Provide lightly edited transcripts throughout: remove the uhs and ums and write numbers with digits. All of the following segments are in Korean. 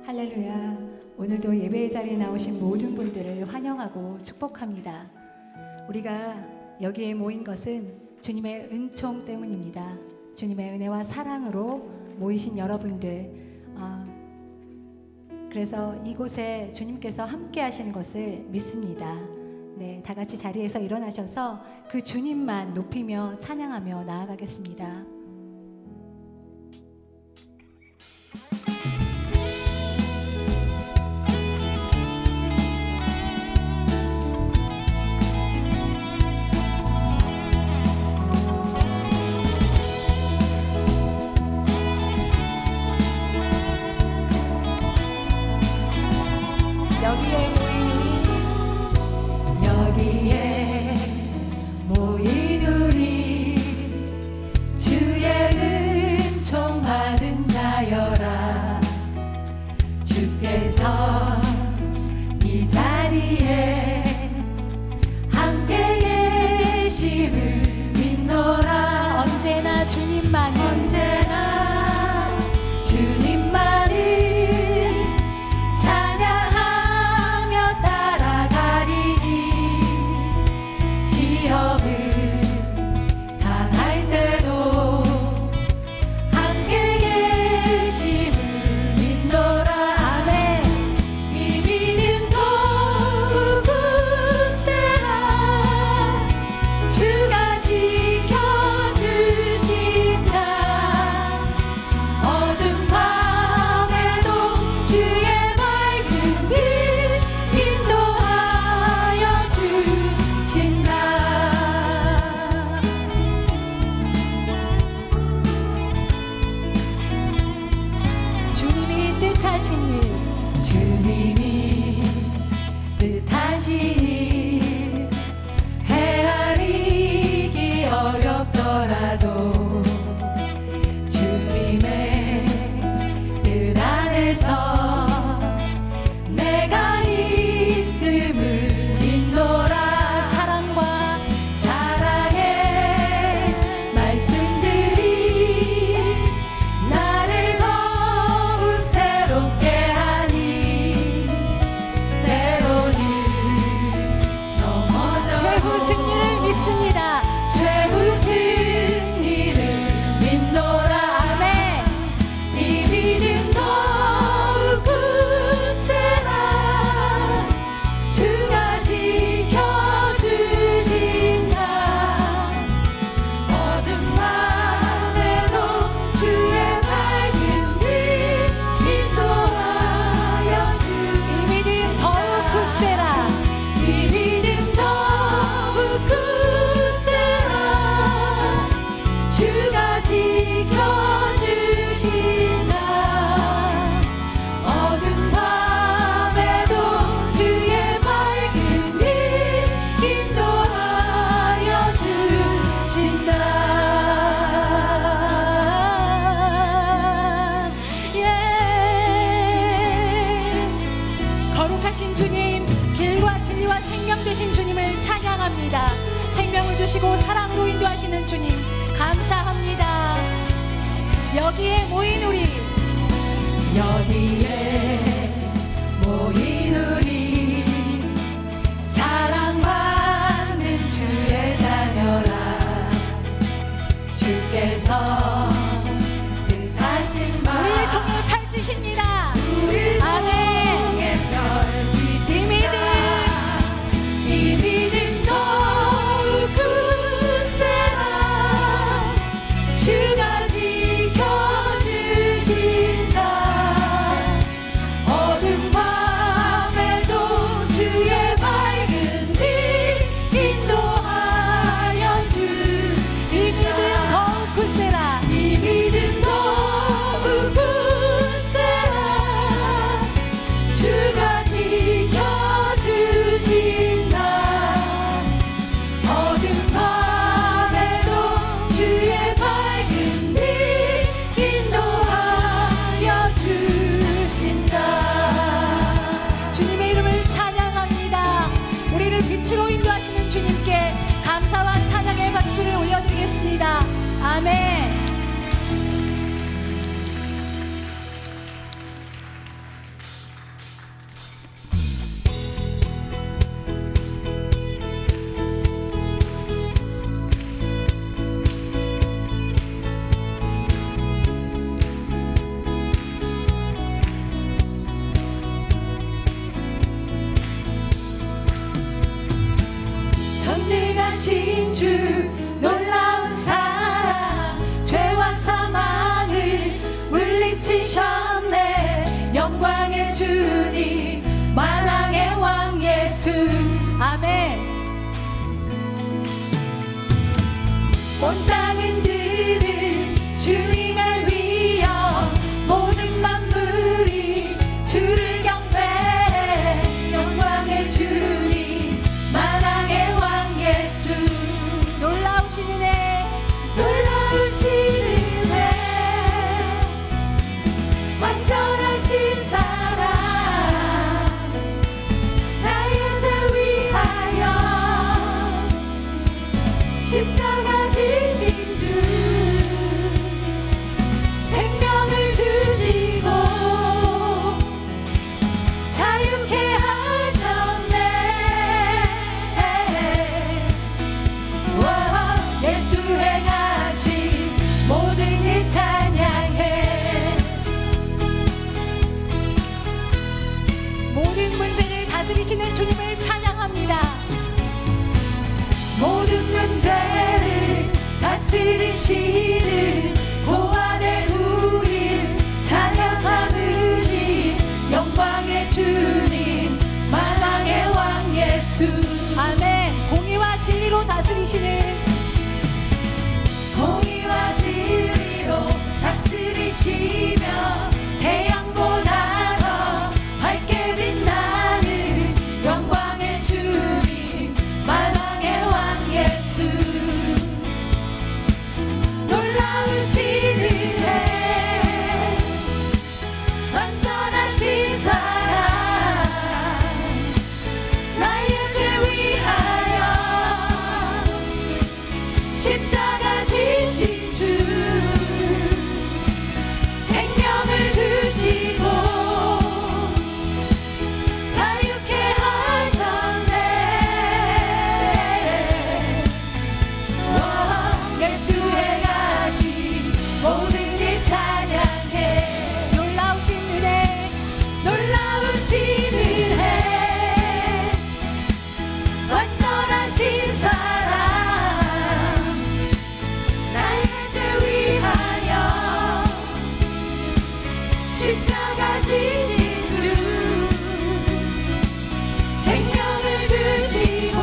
할렐루야. 오늘도 예배의 자리에 나오신 모든 분들을 환영하고 축복합니다. 우리가 여기에 모인 것은 주님의 은총 때문입니다. 주님의 은혜와 사랑으로 모이신 여러분들, 그래서 이곳에 주님께서 함께 하시는 것을 믿습니다. 네, 다 같이 자리에서 일어나셔서 그 주님만 높이며 찬양하며 나아가겠습니다. 주께서 이 자리에 함께 계심을 믿노라. 언제나 주님만을, 언제나 주님만을 찬양하며 따라가리니 시험을 당할 때도 함께 계심을 주님이 뜻하신 일 헤아리기 어렵더라도 주님의 뜻 안에서 내가 있음을 믿노라. 사랑의 말씀들이 나를 더욱 새롭게 최후 승리를 믿습니다. 최후 승리를 믿노라. 아멘. 이 믿음 더욱 굳세라. 주가 지켜주신다. 어둠 밤에도 주의 밝은 빛 인도하여 주. 이 믿음 더욱 굳세라. 이 믿음 더욱 굳세라. 주가 지켜주신다. 어두운 밤에도 주의 밝은 빛 인도하여 주신다. 거룩하신 주님, 길과 진리와 생명 되신 주님을 찬양합니다. 생명을 주시고 사랑으로 인도하시는 주님 감사합니다. 여기에 모인 우리 사랑받는 주의 자녀라. 주께서 뜻하신 바 우리를 통해 펼치십니다. 우리를 아멘. 통해 펼치신다. 이 믿음 더욱 굳세라. 주가 지켜주신다. 어두운 밤에도 주의 밝은 빛 인도하여 주. 이 믿음 더욱 굳세라. 이 믿음 더욱 굳세라. 주가 지켜주신다. 어두운 밤에도 주의 밝은 빛 인도하여 주신다. 주님의 이름을 찬양합니다. 우리를 빛으로 인도하시는 주님께 감사와 찬양의 박수를 올려드리겠습니다. 아멘. 주 놀라운 사랑 죄와 사망을 물리치셨네. 영광의 주님 만왕의 왕 예수. 아멘. 온 땅은 드는 주님의 위엄, 모든 만물이 주를 경배해. 영광의 주님 만왕의 왕 예수. 놀라우신 은혜, 놀라우신 은혜, 완전하신 사랑, 나의 죄 위하여 십자가 지신 주, 생명을 주시고 자유케 하셨네. 와, 예수 행하신 모든 일 찬양해. 모든 문제를 다스리시는 주님을 찬양합니다. 모든 문제를 다스리시는 고아된 우릴 자녀 삼으신 영광의 주님 만왕의 왕 예수. 아멘. 공의와 진리로 다스리시는 공의와 진리로 다스리시며 태양보다 더 밝게 빛나는 영광의 주님 만왕의 왕 예수. 놀라우신 은혜, 완전하신 사랑, 나의 죄 위하여 십자가 지신 주, 생명을 주시고 자유케 하셨네. 와, 예수 행하신 모든 일 찬양해. 놀라우신 은혜, 놀라우신 은혜, 완전하신 사랑, 나의 죄 위하여 십자가 지신 주, 생명을 주시고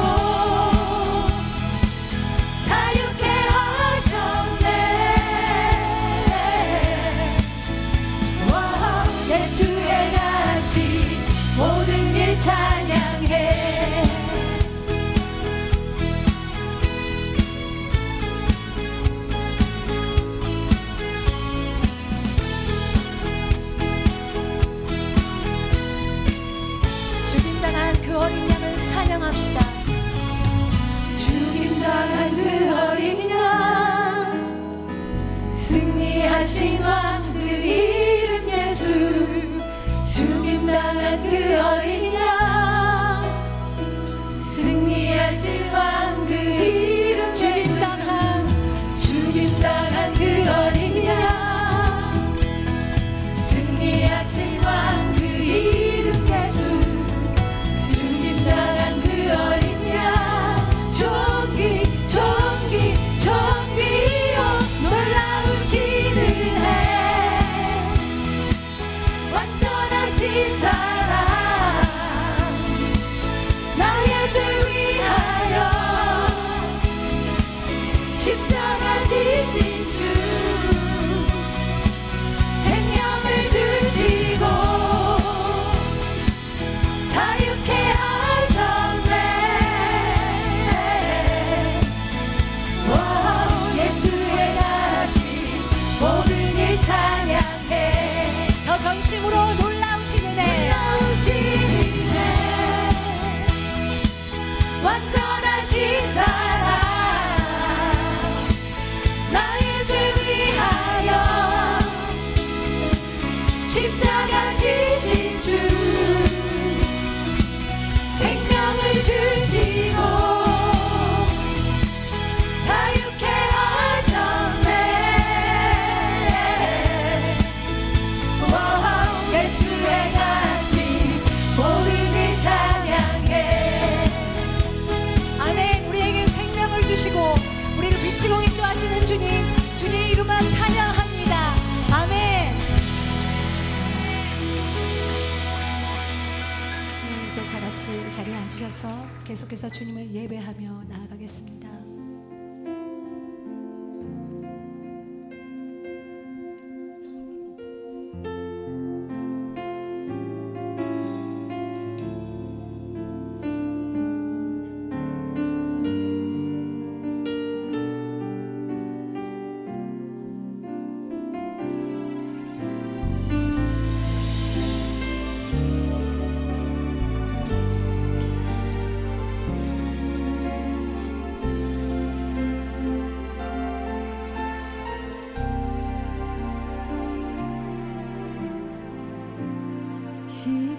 자유케 하셨네. 와, 예수 행하신 모든 일 찬양해. 죽임당한 그 어린 양을 찬양합시다. 죽임당한 그 어린 양, 승리하신 왕 그 이름 예수. 죽임당한 그 어린 양, 승리하신 왕 그 이름 예수. 죽임당한 그 어린 양, 승리하신 왕 그 이름 예수. 죽임당한 그 어린 양, 존귀 존귀 존귀여 놀라우신 은혜, 완전하신 사랑, 나의 죄 위하여 십자가 지신 주, 생명을 주시고 자유케 하셨네. 와, 예수 행하신 모든 일 찬양해. 더 전심으로 놀라우신 은혜, 놀라우신 은혜, 완전하신 사랑, 나의 죄 위하여 십자가 지신 주, 생명을 주시고 자유케 하셨네. 와, 예수 행하신 모든 일 찬양해. 아멘. 우리에게 생명 다시 자리에 앉으셔서 계속해서 주님을 예배하며 나아가겠습니다.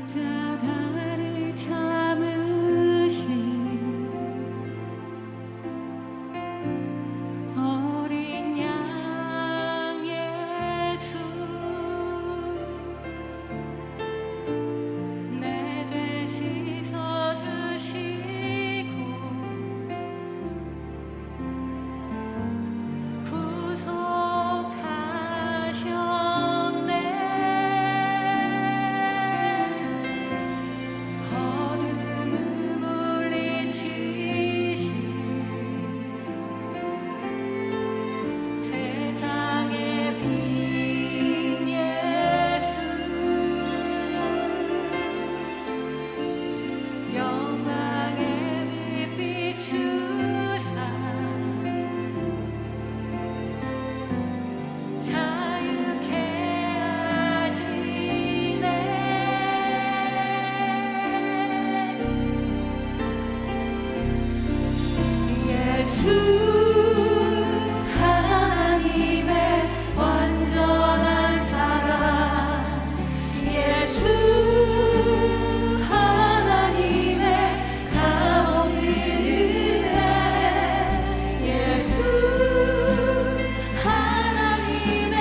십자가를 참으신 어린 양 예수, 내 죄 씻어주시고 구속하셨네. 어둠을 물리치신 세상의 빛 예수, 영광의 빛 비추사 자유케 하시네. 예수 하나님의 완전한 사랑, 예수 하나님의 가없는 은혜, 예수 하나님의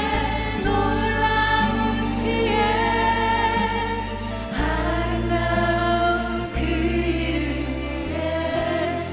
놀라운 지혜, 아름다운 그 이름 예수.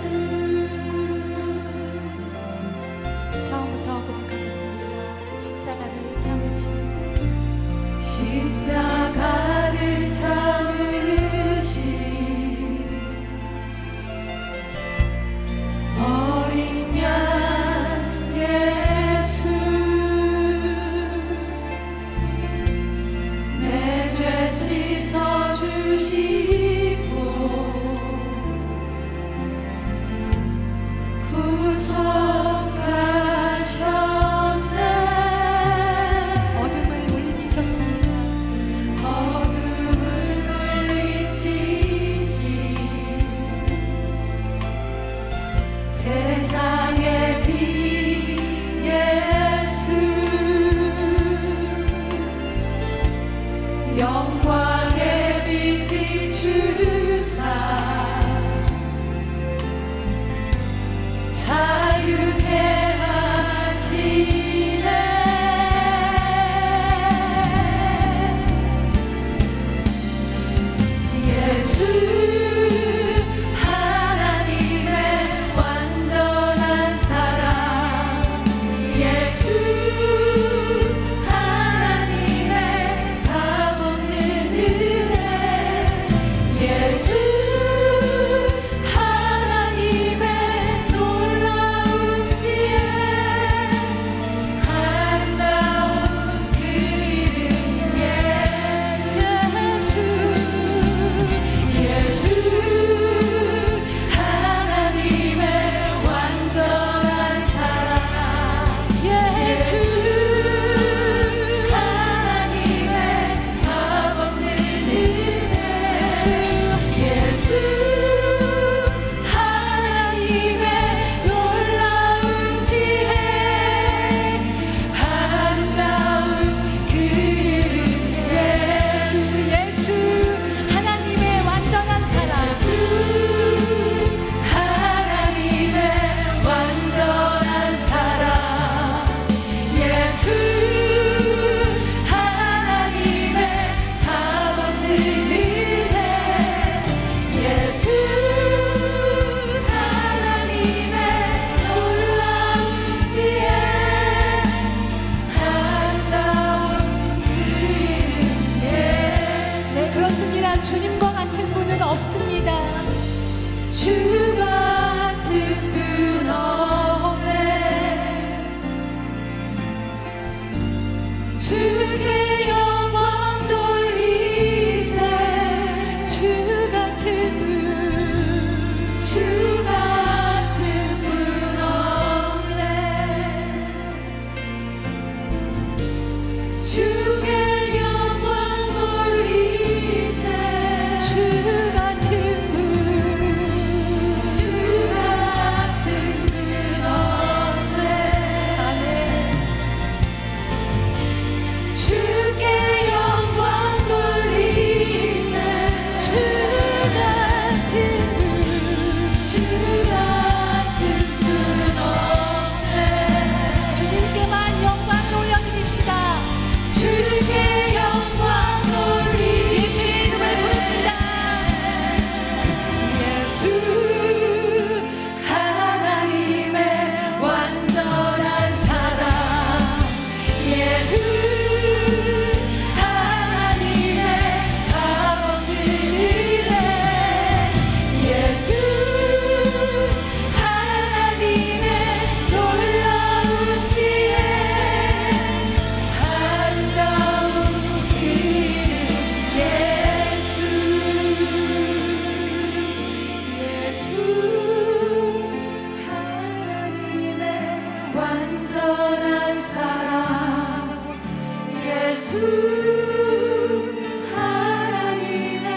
하나님의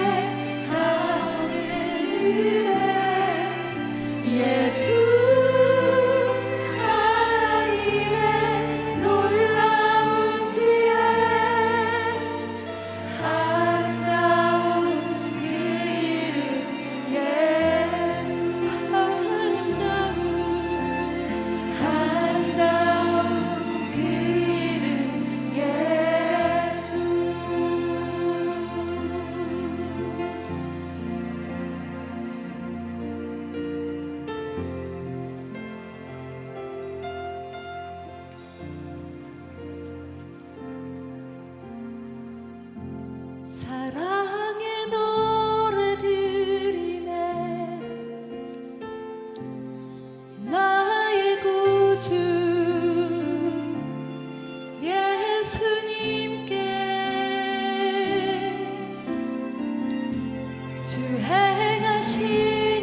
가운데 예수 하나님의 놀라운 지혜 아름다운 그 이름 예수 아름다운 그 이름 예수 사랑의 노래들이네 나의 구주 예수님께 주 행하신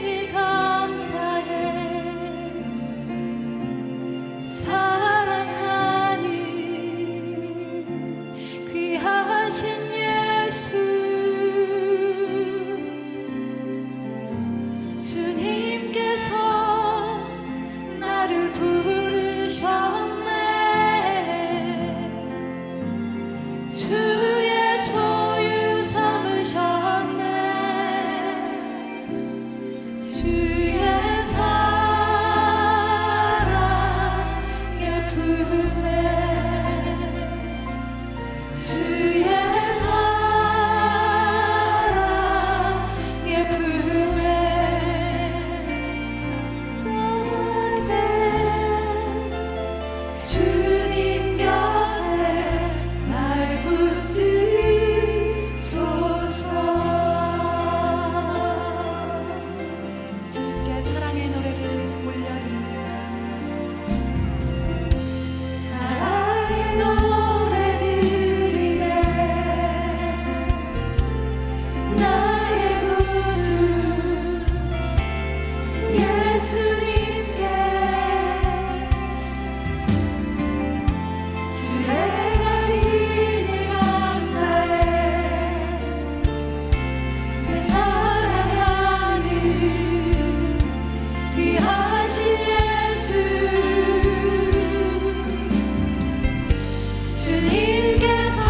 일 감사해 사랑하니 귀하신 예수 주님께서 나를 부르셨네 주의 소유 삼으셨네 주의 사랑의 품에 주의 사랑의 품에 잠잠하게 주님 곁에 날 붙드소서 주님께 사랑의 노래를 올려드립니다. 사랑의 노래들이네 나의 구주 예수님께 주 행하신 일 감사해 내 사랑하는 귀하신 예수 주님께서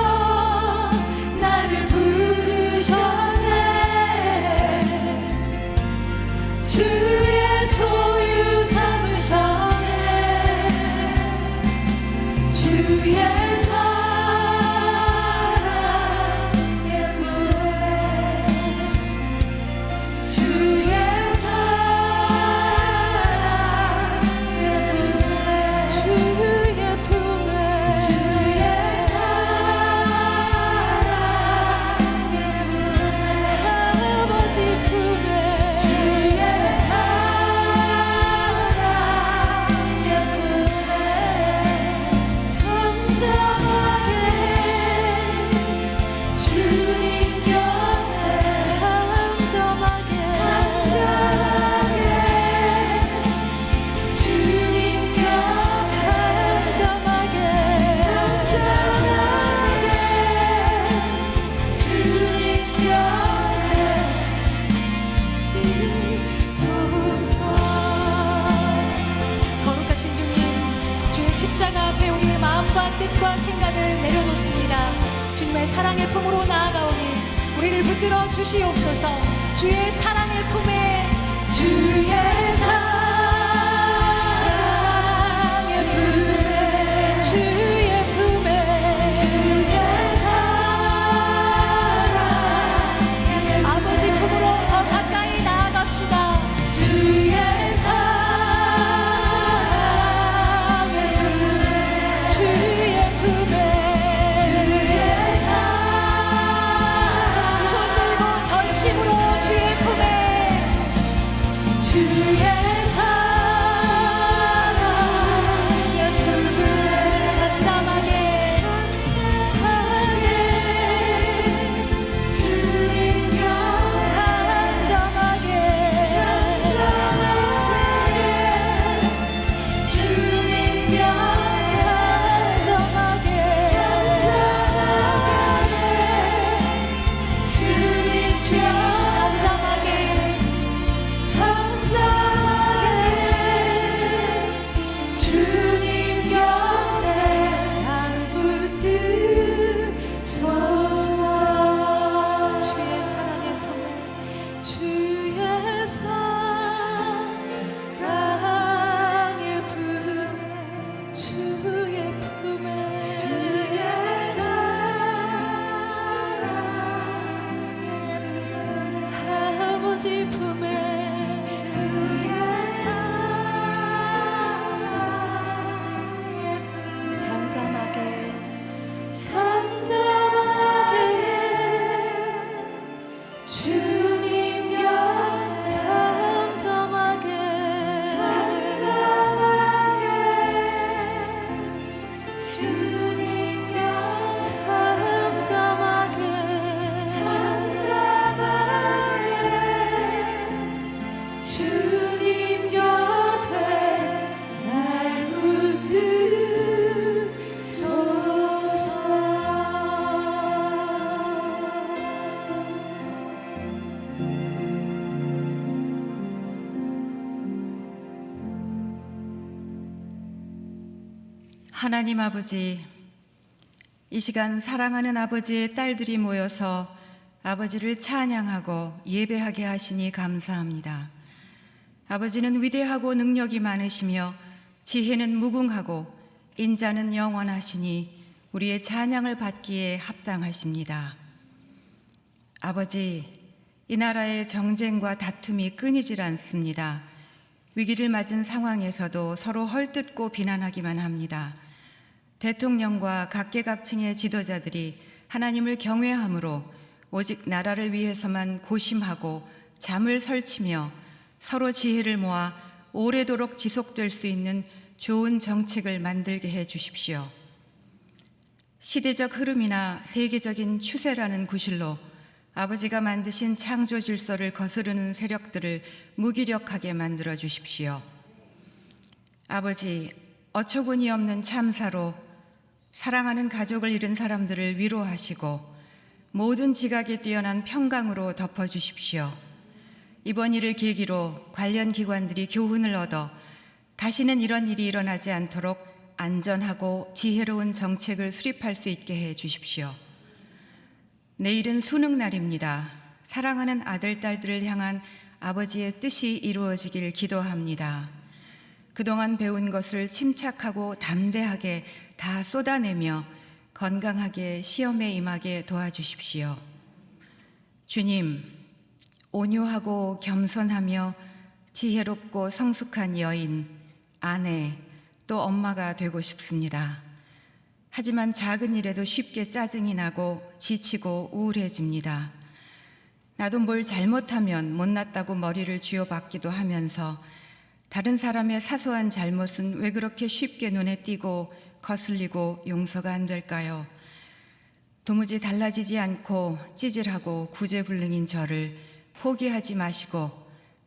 나를 부르셨네 주의 소유 삼으셨네 주의 사랑의 품에 주의 사랑의 품에 주의 품에 주의 사랑의 품에 아버지 품에 주의 사랑의 품에 잠잠하게 주님 곁에 잠잠하게 주님 곁에 잠잠하게 주님 곁에 있소서 거룩하신 주님 주의 십자가 앞에 우리의 마음과 뜻과 생각을 내려놓습니다. 주님의 사랑의 품으로 나아가오니 우리를 붙들어 주시옵소서. 주의 사랑의 품에 주의 사랑의 품에 주의 품에 주의 사랑의 아버지 품으로 더 가까이 나아갑시다. 주의 사랑의 품에 주의 품에 두 손 들고 전심으로 주의 품에 주의 사랑의 품에 잠잠하게 주님 곁 잠잠하게 주님 곁 잠잠하게 하나님 아버지, 이 시간 사랑하는 아버지의 딸들이 모여서 아버지를 찬양하고 예배하게 하시니 감사합니다. 아버지는 위대하고 능력이 많으시며 지혜는 무궁하고 인자는 영원하시니 우리의 찬양을 받기에 합당하십니다. 아버지, 이 나라의 정쟁과 다툼이 끊이질 않습니다. 위기를 맞은 상황에서도 서로 헐뜯고 비난하기만 합니다. 대통령과 각계각층의 지도자들이 하나님을 경외함으로 오직 나라를 위해서만 고심하고 잠을 설치며 서로 지혜를 모아 오래도록 지속될 수 있는 좋은 정책을 만들게 해 주십시오. 시대적 흐름이나 세계적인 추세라는 구실로 아버지가 만드신 창조 질서를 거스르는 세력들을 무기력하게 만들어 주십시오. 아버지, 어처구니 없는 참사로 사랑하는 가족을 잃은 사람들을 위로하시고 모든 지각에 뛰어난 평강으로 덮어주십시오. 이번 일을 계기로 관련 기관들이 교훈을 얻어 다시는 이런 일이 일어나지 않도록 안전하고 지혜로운 정책을 수립할 수 있게 해 주십시오. 내일은 수능날입니다. 사랑하는 아들, 딸들을 향한 아버지의 뜻이 이루어지길 기도합니다. 그동안 배운 것을 침착하고 담대하게 다 쏟아내며 건강하게 시험에 임하게 도와주십시오. 주님, 온유하고 겸손하며 지혜롭고 성숙한 여인, 아내, 또 엄마가 되고 싶습니다. 하지만 작은 일에도 쉽게 짜증이 나고 지치고 우울해집니다. 나도 뭘 잘못하면 못났다고 머리를 쥐어박기도 하면서 다른 사람의 사소한 잘못은 왜 그렇게 쉽게 눈에 띄고 거슬리고 용서가 안 될까요? 도무지 달라지지 않고 찌질하고 구제불능인 저를 포기하지 마시고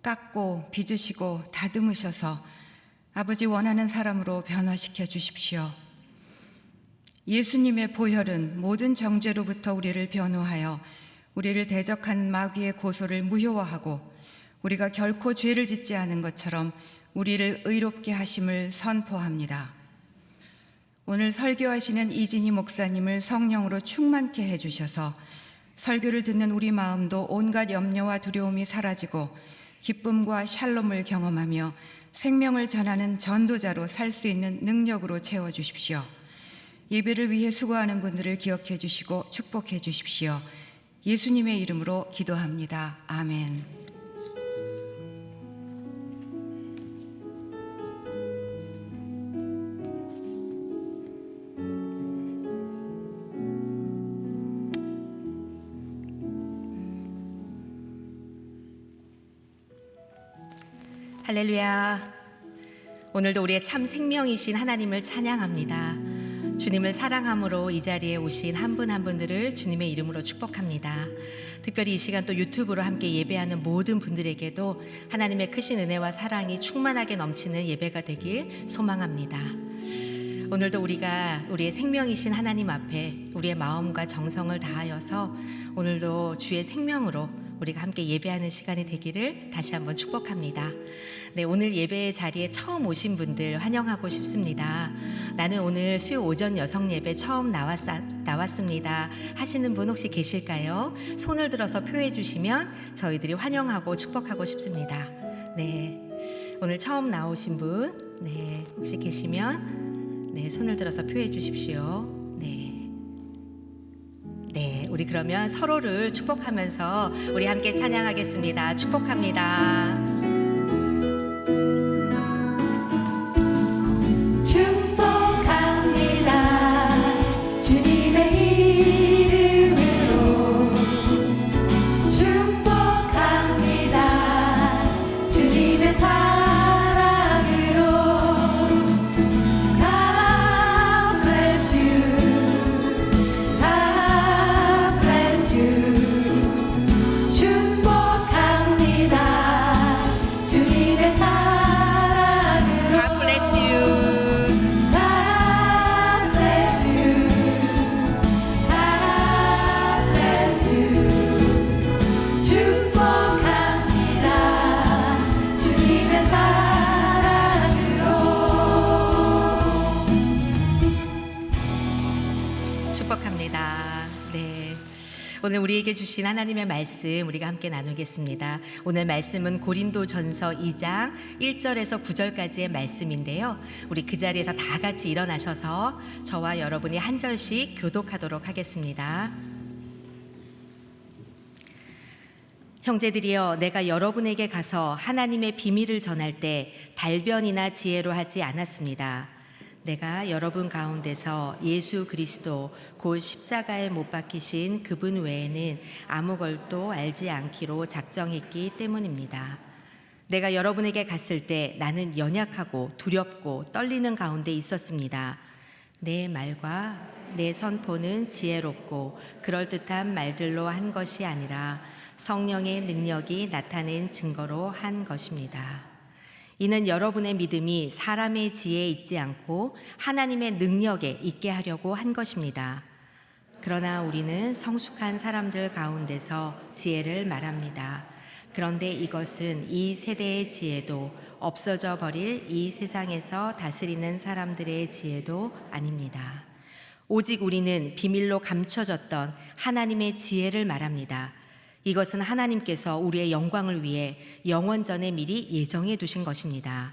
깎고 빚으시고 다듬으셔서 아버지 원하는 사람으로 변화시켜 주십시오. 예수님의 보혈은 모든 정죄로부터 우리를 변호하여 우리를 대적한 마귀의 고소를 무효화하고 우리가 결코 죄를 짓지 않은 것처럼 우리를 의롭게 하심을 선포합니다. 오늘 설교하시는 이진희 목사님을 성령으로 충만케 해주셔서 설교를 듣는 우리 마음도 온갖 염려와 두려움이 사라지고 기쁨과 샬롬을 경험하며 생명을 전하는 전도자로 살 수 있는 능력으로 채워주십시오. 예배를 위해 수고하는 분들을 기억해 주시고 축복해 주십시오. 예수님의 이름으로 기도합니다. 아멘. 할렐루야. 오늘도 우리의 참 생명이신 하나님을 찬양합니다. 주님을 사랑함으로 이 자리에 오신 한 분 한 분들을 주님의 이름으로 축복합니다. 특별히 이 시간 또 유튜브로 함께 예배하는 모든 분들에게도 하나님의 크신 은혜와 사랑이 충만하게 넘치는 예배가 되길 소망합니다. 오늘도 우리가 우리의 생명이신 하나님 앞에 우리의 마음과 정성을 다하여서 오늘도 주의 생명으로 우리가 함께 예배하는 시간이 되기를 다시 한번 축복합니다. 네, 오늘 예배의 자리에 처음 오신 분들 환영하고 싶습니다. 나는 오늘 수요 오전 여성 예배 처음 나왔습니다 하시는 분 혹시 계실까요? 손을 들어서 표해 주시면 저희들이 환영하고 축복하고 싶습니다. 네, 오늘 처음 나오신 분, 네, 혹시 계시면 네, 손을 들어서 표해 주십시오. 네, 우리 그러면 서로를 축복하면서 우리 함께 찬양하겠습니다. 축복합니다. 축복합니다. 주님의 이름으로 축복합니다. 주님의 사랑으로 God bless you. 축복합니다. 오늘 우리에게 주신 하나님의 말씀 우리가 함께 나누겠습니다. 오늘 말씀은 고린도전서 2장 1절에서 9절까지의 말씀인데요. 우리 그 자리에서 다 같이 일어나셔서 저와 여러분이 한 절씩 교독하도록 하겠습니다. 형제들이여, 내가 여러분에게 가서 하나님의 비밀을 전할 때 달변이나 지혜로 하지 않았습니다. 내가 여러분 가운데서 예수 그리스도 곧 십자가에 못 박히신 그분 외에는 아무것도 알지 않기로 작정했기 때문입니다. 내가 여러분에게 갔을 때 나는 연약하고 두렵고 떨리는 가운데 있었습니다. 내 말과 내 선포는 지혜롭고 그럴듯한 말들로 한 것이 아니라 성령의 능력이 나타낸 증거로 한 것입니다. 이는 여러분의 믿음이 사람의 지혜에 있지 않고 하나님의 능력에 있게 하려고 한 것입니다. 그러나 우리는 성숙한 사람들 가운데서 지혜를 말합니다. 그런데 이것은 이 세대의 지혜도 없어져 버릴 이 세상에서 다스리는 사람들의 지혜도 아닙니다. 오직 우리는 비밀로 감춰졌던 하나님의 지혜를 말합니다. 이것은 하나님께서 우리의 영광을 위해 영원전에 미리 예정해 두신 것입니다.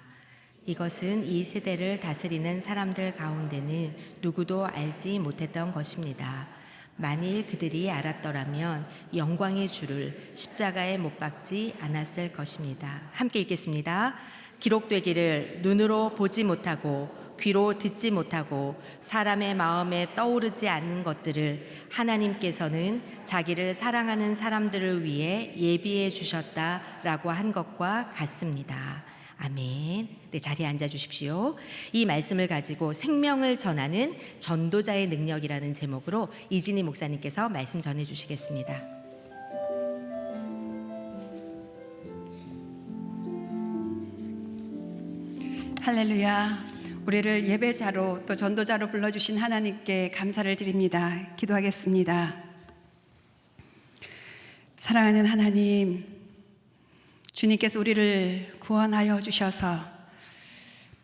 이것은 이 세대를 다스리는 사람들 가운데는 누구도 알지 못했던 것입니다. 만일 그들이 알았더라면 영광의 주를 십자가에 못 박지 않았을 것입니다. 함께 읽겠습니다. 기록되기를 눈으로 보지 못하고 귀로 듣지 못하고 사람의 마음에 떠오르지 않는 것들을 하나님께서는 자기를 사랑하는 사람들을 위해 예비해 주셨다라고 한 것과 같습니다. 아멘. 네, 자리에 앉아 주십시오. 이 말씀을 가지고 생명을 전하는 전도자의 능력이라는 제목으로 이진희 목사님께서 말씀 전해 주시겠습니다. 할렐루야. 우리를 예배자로 또 전도자로 불러주신 하나님께 감사를 드립니다. 기도하겠습니다. 사랑하는 하나님, 주님께서 우리를 구원하여 주셔서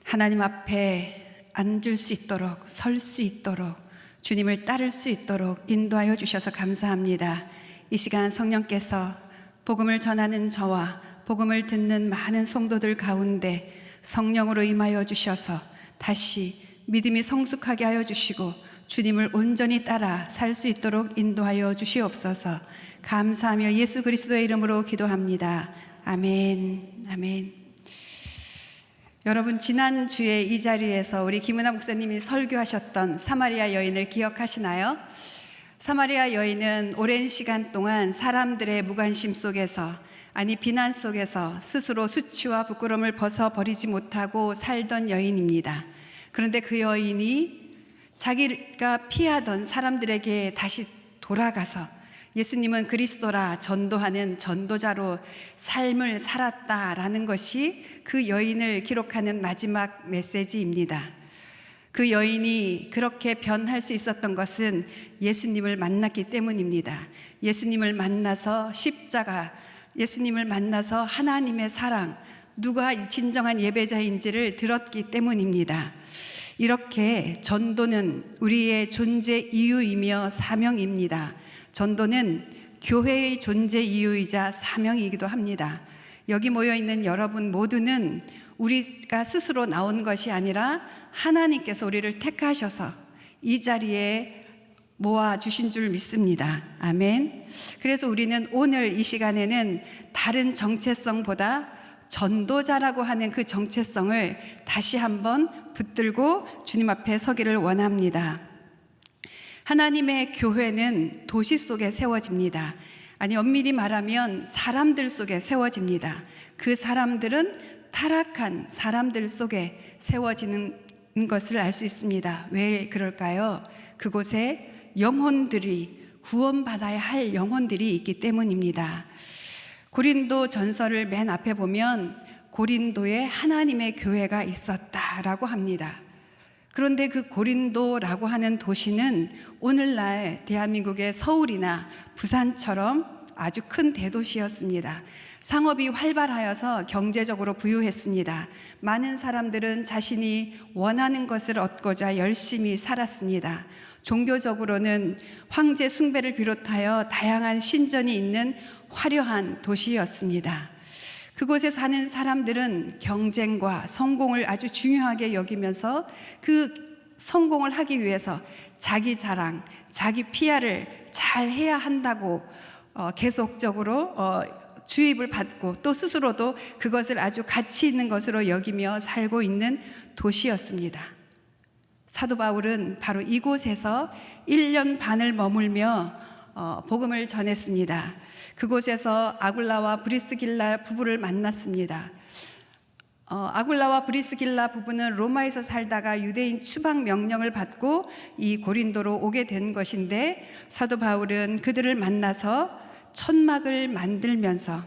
하나님 앞에 앉을 수 있도록, 설 수 있도록, 주님을 따를 수 있도록 인도하여 주셔서 감사합니다. 이 시간 성령께서 복음을 전하는 저와 복음을 듣는 많은 성도들 가운데 성령으로 임하여 주셔서 다시 믿음이 성숙하게 하여 주시고 주님을 온전히 따라 살 수 있도록 인도하여 주시옵소서. 감사하며 예수 그리스도의 이름으로 기도합니다. 아멘. 아멘. 여러분, 지난주에 이 자리에서 우리 김은아 목사님이 설교하셨던 사마리아 여인을 기억하시나요? 사마리아 여인은 오랜 시간 동안 사람들의 무관심 속에서, 아니 비난 속에서 스스로 수치와 부끄러움을 벗어버리지 못하고 살던 여인입니다. 그런데 그 여인이 자기가 피하던 사람들에게 다시 돌아가서 예수님은 그리스도라 전도하는 전도자로 삶을 살았다라는 것이 그 여인을 기록하는 마지막 메시지입니다. 그 여인이 그렇게 변할 수 있었던 것은 예수님을 만났기 때문입니다. 예수님을 만나서 십자가, 예수님을 만나서 하나님의 사랑, 누가 진정한 예배자인지를 들었기 때문입니다. 이렇게 전도는 우리의 존재 이유이며 사명입니다. 전도는 교회의 존재 이유이자 사명이기도 합니다. 여기 모여 있는 여러분 모두는 우리가 스스로 나온 것이 아니라 하나님께서 우리를 택하셔서 이 자리에 모아 주신 줄 믿습니다. 아멘. 그래서 우리는 오늘 이 시간에는 다른 정체성보다 전도자라고 하는 그 정체성을 다시 한번 붙들고 주님 앞에 서기를 원합니다. 하나님의 교회는 도시 속에 세워집니다. 아니, 엄밀히 말하면 사람들 속에 세워집니다. 그 사람들은 타락한 사람들 속에 세워지는 것을 알 수 있습니다. 왜 그럴까요? 그곳에 영혼들이, 구원받아야 할 영혼들이 있기 때문입니다. 고린도 전서를 맨 앞에 보면 고린도에 하나님의 교회가 있었다라고 합니다. 그런데 그 고린도라고 하는 도시는 오늘날 대한민국의 서울이나 부산처럼 아주 큰 대도시였습니다. 상업이 활발하여서 경제적으로 부유했습니다. 많은 사람들은 자신이 원하는 것을 얻고자 열심히 살았습니다. 종교적으로는 황제 숭배를 비롯하여 다양한 신전이 있는 화려한 도시였습니다. 그곳에 사는 사람들은 경쟁과 성공을 아주 중요하게 여기면서 그 성공을 하기 위해서 자기 자랑, 자기 PR을 잘 해야 한다고 계속적으로 주입을 받고 또 스스로도 그것을 아주 가치 있는 것으로 여기며 살고 있는 도시였습니다. 사도 바울은 바로 이곳에서 1년 반을 머물며 복음을 전했습니다. 그곳에서 아굴라와 브리스길라 부부를 만났습니다. 아굴라와 브리스길라 부부는 로마에서 살다가 유대인 추방 명령을 받고 이 고린도로 오게 된 것인데, 사도 바울은 그들을 만나서 천막을 만들면서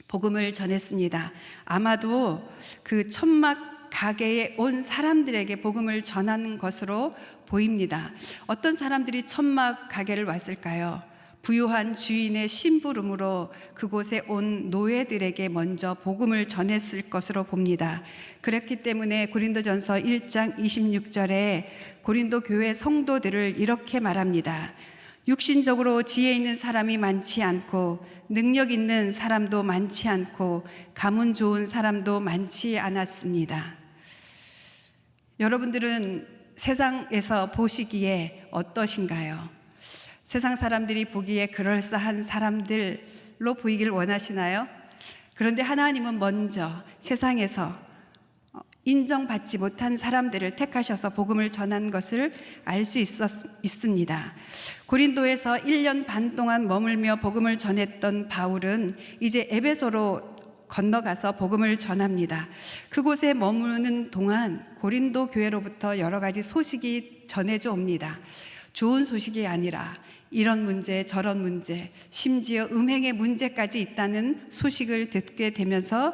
복음을 전했습니다. 아마도 그 천막 가게에 온 사람들에게 복음을 전하는 것으로 보입니다. 어떤 사람들이 천막 가게를 왔을까요? 부유한 주인의 심부름으로 그곳에 온 노예들에게 먼저 복음을 전했을 것으로 봅니다. 그렇기 때문에 고린도전서 1장 26절에 고린도 교회 성도들을 이렇게 말합니다. 육신적으로 지혜 있는 사람이 많지 않고 능력 있는 사람도 많지 않고 가문 좋은 사람도 많지 않았습니다. 여러분들은 세상에서 보시기에 어떠신가요? 세상 사람들이 보기에 그럴싸한 사람들로 보이길 원하시나요? 그런데 하나님은 먼저 세상에서 인정받지 못한 사람들을 택하셔서 복음을 전한 것을 알 수 있습니다. 고린도에서 1년 반 동안 머물며 복음을 전했던 바울은 이제 에베소로 건너가서 복음을 전합니다. 그곳에 머무는 동안 고린도 교회로부터 여러 가지 소식이 전해져 옵니다. 좋은 소식이 아니라 이런 문제 저런 문제, 심지어 음행의 문제까지 있다는 소식을 듣게 되면서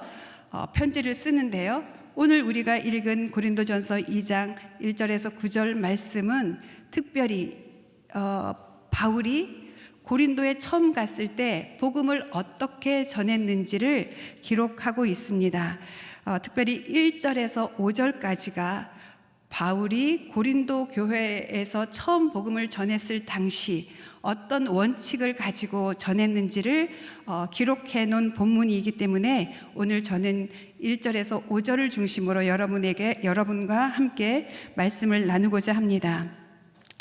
편지를 쓰는데요. 오늘 우리가 읽은 고린도전서 2장 1절에서 9절 말씀은 특별히 바울이 고린도에 처음 갔을 때 복음을 어떻게 전했는지를 기록하고 있습니다. 특별히 1절에서 5절까지가 바울이 고린도 교회에서 처음 복음을 전했을 당시 어떤 원칙을 가지고 전했는지를 기록해 놓은 본문이기 때문에 오늘 저는 1절에서 5절을 중심으로 여러분과 함께 말씀을 나누고자 합니다.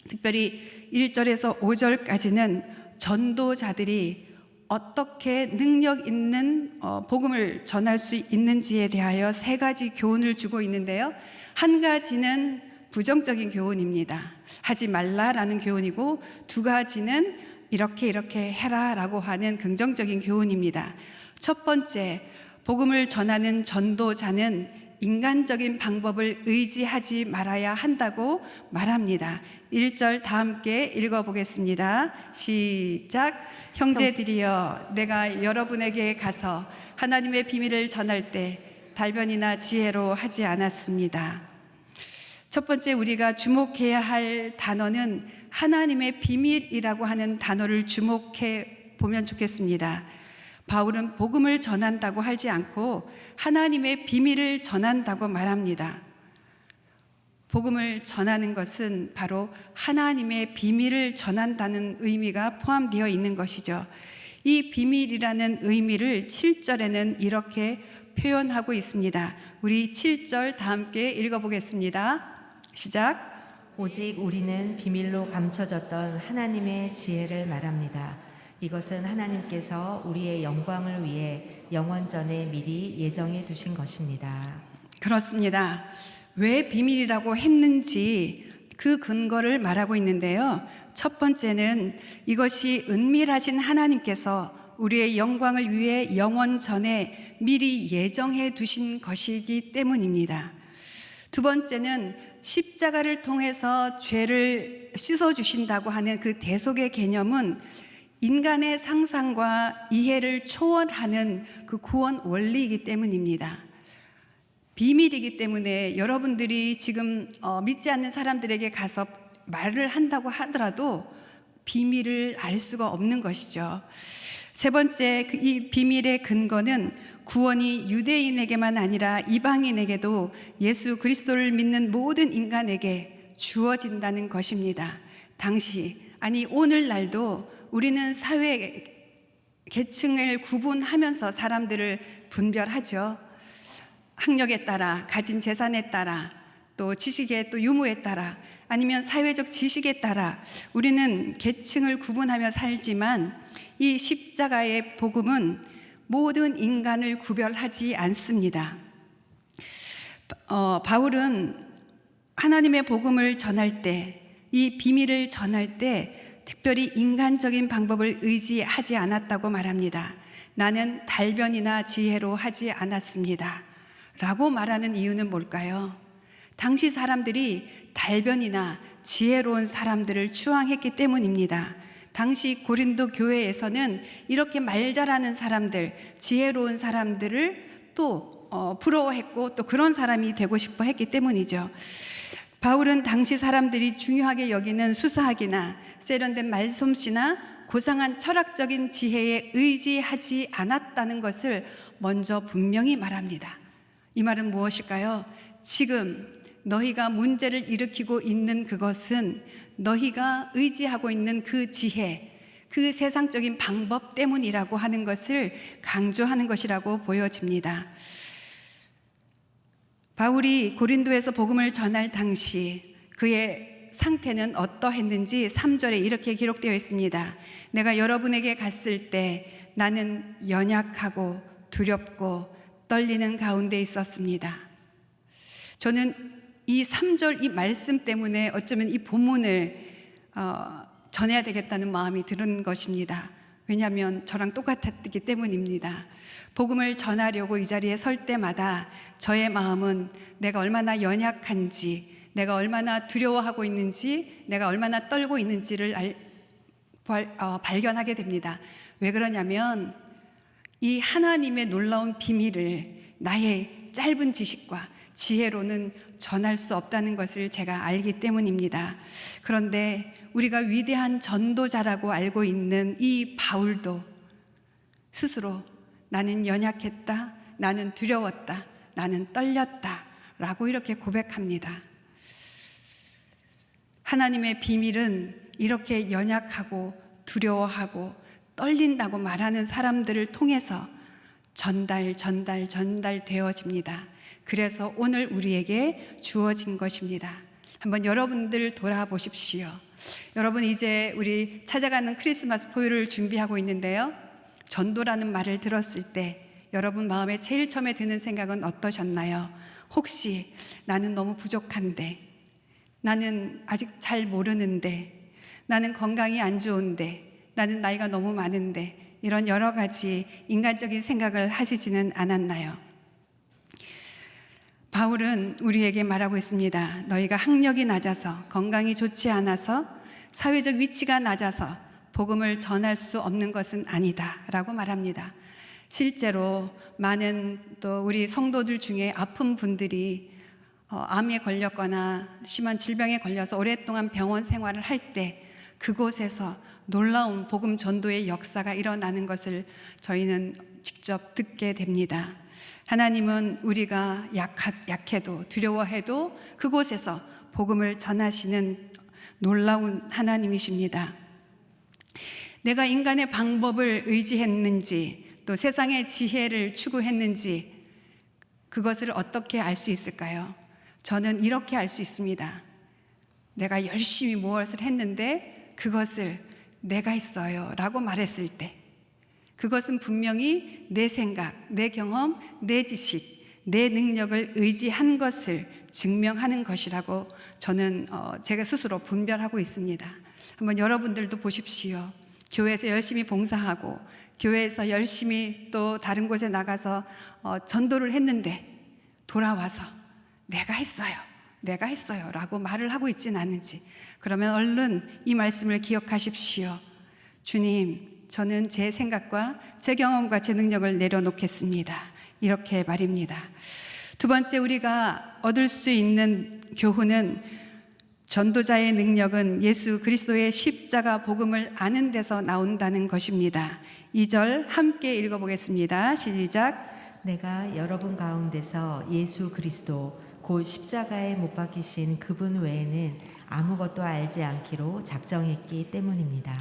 특별히 1절에서 5절까지는 전도자들이 어떻게 능력 있는 복음을 전할 수 있는지에 대하여 세 가지 교훈을 주고 있는데요. 한 가지는 부정적인 교훈입니다. 하지 말라라는 교훈이고, 두 가지는 이렇게 해라라고 하는 긍정적인 교훈입니다. 첫 번째, 복음을 전하는 전도자는 인간적인 방법을 의지하지 말아야 한다고 말합니다. 1절 다 함께 읽어보겠습니다. 시작. 형제들이여, 내가 여러분에게 가서 하나님의 비밀을 전할 때 달변이나 지혜로 하지 않았습니다. 첫 번째 우리가 주목해야 할 단어는 하나님의 비밀이라고 하는 단어를 주목해 보면 좋겠습니다. 바울은 복음을 전한다고 하지 않고 하나님의 비밀을 전한다고 말합니다. 복음을 전하는 것은 바로 하나님의 비밀을 전한다는 의미가 포함되어 있는 것이죠. 이 비밀이라는 의미를 7절에는 이렇게 표현하고 있습니다. 우리 7절 다 함께 읽어보겠습니다. 시작. 오직 우리는 비밀로 감춰졌던 하나님의 지혜를 말합니다. 이것은 하나님께서 우리의 영광을 위해 영원 전에 미리 예정해 두신 것입니다. 그렇습니다. 왜 비밀이라고 했는지 그 근거를 말하고 있는데요. 첫 번째는 이것이 은밀하신 하나님께서 우리의 영광을 위해 영원 전에 미리 예정해 두신 것이기 때문입니다. 두 번째는 십자가를 통해서 죄를 씻어주신다고 하는 그 대속의 개념은 인간의 상상과 이해를 초월하는 그 구원 원리이기 때문입니다. 비밀이기 때문에 여러분들이 지금 믿지 않는 사람들에게 가서 말을 한다고 하더라도 비밀을 알 수가 없는 것이죠. 세 번째, 이 비밀의 근거는 구원이 유대인에게만 아니라 이방인에게도 예수 그리스도를 믿는 모든 인간에게 주어진다는 것입니다. 당시, 아니 오늘날도 우리는 사회 계층을 구분하면서 사람들을 분별하죠. 학력에 따라, 가진 재산에 따라, 또 지식의 또 유무에 따라, 아니면 사회적 지식에 따라 우리는 계층을 구분하며 살지만 이 십자가의 복음은 모든 인간을 구별하지 않습니다. 바울은 하나님의 복음을 전할 때, 이 비밀을 전할 때 특별히 인간적인 방법을 의지하지 않았다고 말합니다. 나는 달변이나 지혜로 하지 않았습니다. 라고 말하는 이유는 뭘까요? 당시 사람들이 달변이나 지혜로운 사람들을 추앙했기 때문입니다. 당시 고린도 교회에서는 이렇게 말 잘하는 사람들, 지혜로운 사람들을 또 부러워했고 또 그런 사람이 되고 싶어 했기 때문이죠. 바울은 당시 사람들이 중요하게 여기는 수사학이나 세련된 말솜씨나 고상한 철학적인 지혜에 의지하지 않았다는 것을 먼저 분명히 말합니다. 이 말은 무엇일까요? 지금 너희가 문제를 일으키고 있는 그것은 너희가 의지하고 있는 그 지혜, 그 세상적인 방법 때문이라고 하는 것을 강조하는 것이라고 보여집니다. 바울이 고린도에서 복음을 전할 당시 그의 상태는 어떠했는지 3절에 이렇게 기록되어 있습니다. 내가 여러분에게 갔을 때 나는 연약하고 두렵고 떨리는 가운데 있었습니다. 저는 이 3절 이 말씀 때문에 어쩌면 이 본문을 전해야 되겠다는 마음이 드는 것입니다. 왜냐하면 저랑 똑같았기 때문입니다. 복음을 전하려고 이 자리에 설 때마다 저의 마음은 내가 얼마나 연약한지, 내가 얼마나 두려워하고 있는지, 내가 얼마나 떨고 있는지를 발견하게 됩니다. 왜 그러냐면 이 하나님의 놀라운 비밀을 나의 짧은 지식과 지혜로는 전할 수 없다는 것을 제가 알기 때문입니다. 그런데 우리가 위대한 전도자라고 알고 있는 이 바울도 스스로 나는 연약했다, 나는 두려웠다, 나는 떨렸다 라고 이렇게 고백합니다. 하나님의 비밀은 이렇게 연약하고 두려워하고 떨린다고 말하는 사람들을 통해서 전달되어집니다. 그래서 오늘 우리에게 주어진 것입니다. 한번 여러분들 돌아보십시오. 여러분 이제 우리 찾아가는 크리스마스 포유를 준비하고 있는데요. 전도라는 말을 들었을 때 여러분 마음에 제일 처음에 드는 생각은 어떠셨나요? 혹시 나는 너무 부족한데, 나는 아직 잘 모르는데, 나는 건강이 안 좋은데, 나는 나이가 너무 많은데, 이런 여러 가지 인간적인 생각을 하시지는 않았나요? 바울은 우리에게 말하고 있습니다. 너희가 학력이 낮아서, 건강이 좋지 않아서, 사회적 위치가 낮아서 복음을 전할 수 없는 것은 아니다 라고 말합니다. 실제로 많은 또 우리 성도들 중에 아픈 분들이 암에 걸렸거나 심한 질병에 걸려서 오랫동안 병원 생활을 할 때 그곳에서 놀라운 복음 전도의 역사가 일어나는 것을 저희는 직접 듣게 됩니다. 하나님은 우리가 약해도 두려워해도 그곳에서 복음을 전하시는 놀라운 하나님이십니다. 내가 인간의 방법을 의지했는지 또 세상의 지혜를 추구했는지 그것을 어떻게 알 수 있을까요? 저는 이렇게 알 수 있습니다. 내가 열심히 무엇을 했는데 그것을 내가 했어요 라고 말했을 때 그것은 분명히 내 생각, 내 경험, 내 지식, 내 능력을 의지한 것을 증명하는 것이라고 저는 제가 스스로 분별하고 있습니다. 한번 여러분들도 보십시오. 교회에서 열심히 봉사하고 교회에서 열심히 또 다른 곳에 나가서 전도를 했는데 돌아와서 내가 했어요 라고 말을 하고 있지는 않는지, 그러면 얼른 이 말씀을 기억하십시오. 주님, 저는 제 생각과 제 경험과 제 능력을 내려놓겠습니다. 이렇게 말입니다. 두 번째, 우리가 얻을 수 있는 교훈은 전도자의 능력은 예수 그리스도의 십자가 복음을 아는 데서 나온다는 것입니다. 2절 함께 읽어보겠습니다. 시작. 내가 여러분 가운데서 예수 그리스도 곧 십자가에 못 박히신 그분 외에는 아무것도 알지 않기로 작정했기 때문입니다.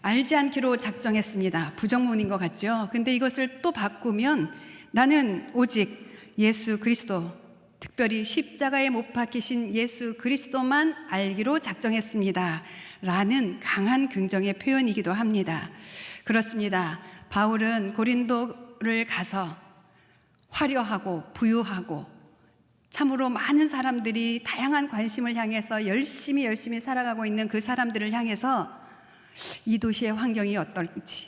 알지 않기로 작정했습니다. 부정문인 것 같죠? 근데 이것을 또 바꾸면 나는 오직 예수 그리스도, 특별히 십자가에 못 박히신 예수 그리스도만 알기로 작정했습니다. 라는 강한 긍정의 표현이기도 합니다. 그렇습니다. 바울은 고린도를 가서 화려하고 부유하고 참으로 많은 사람들이 다양한 관심을 향해서 열심히 살아가고 있는 그 사람들을 향해서 이 도시의 환경이 어떨지,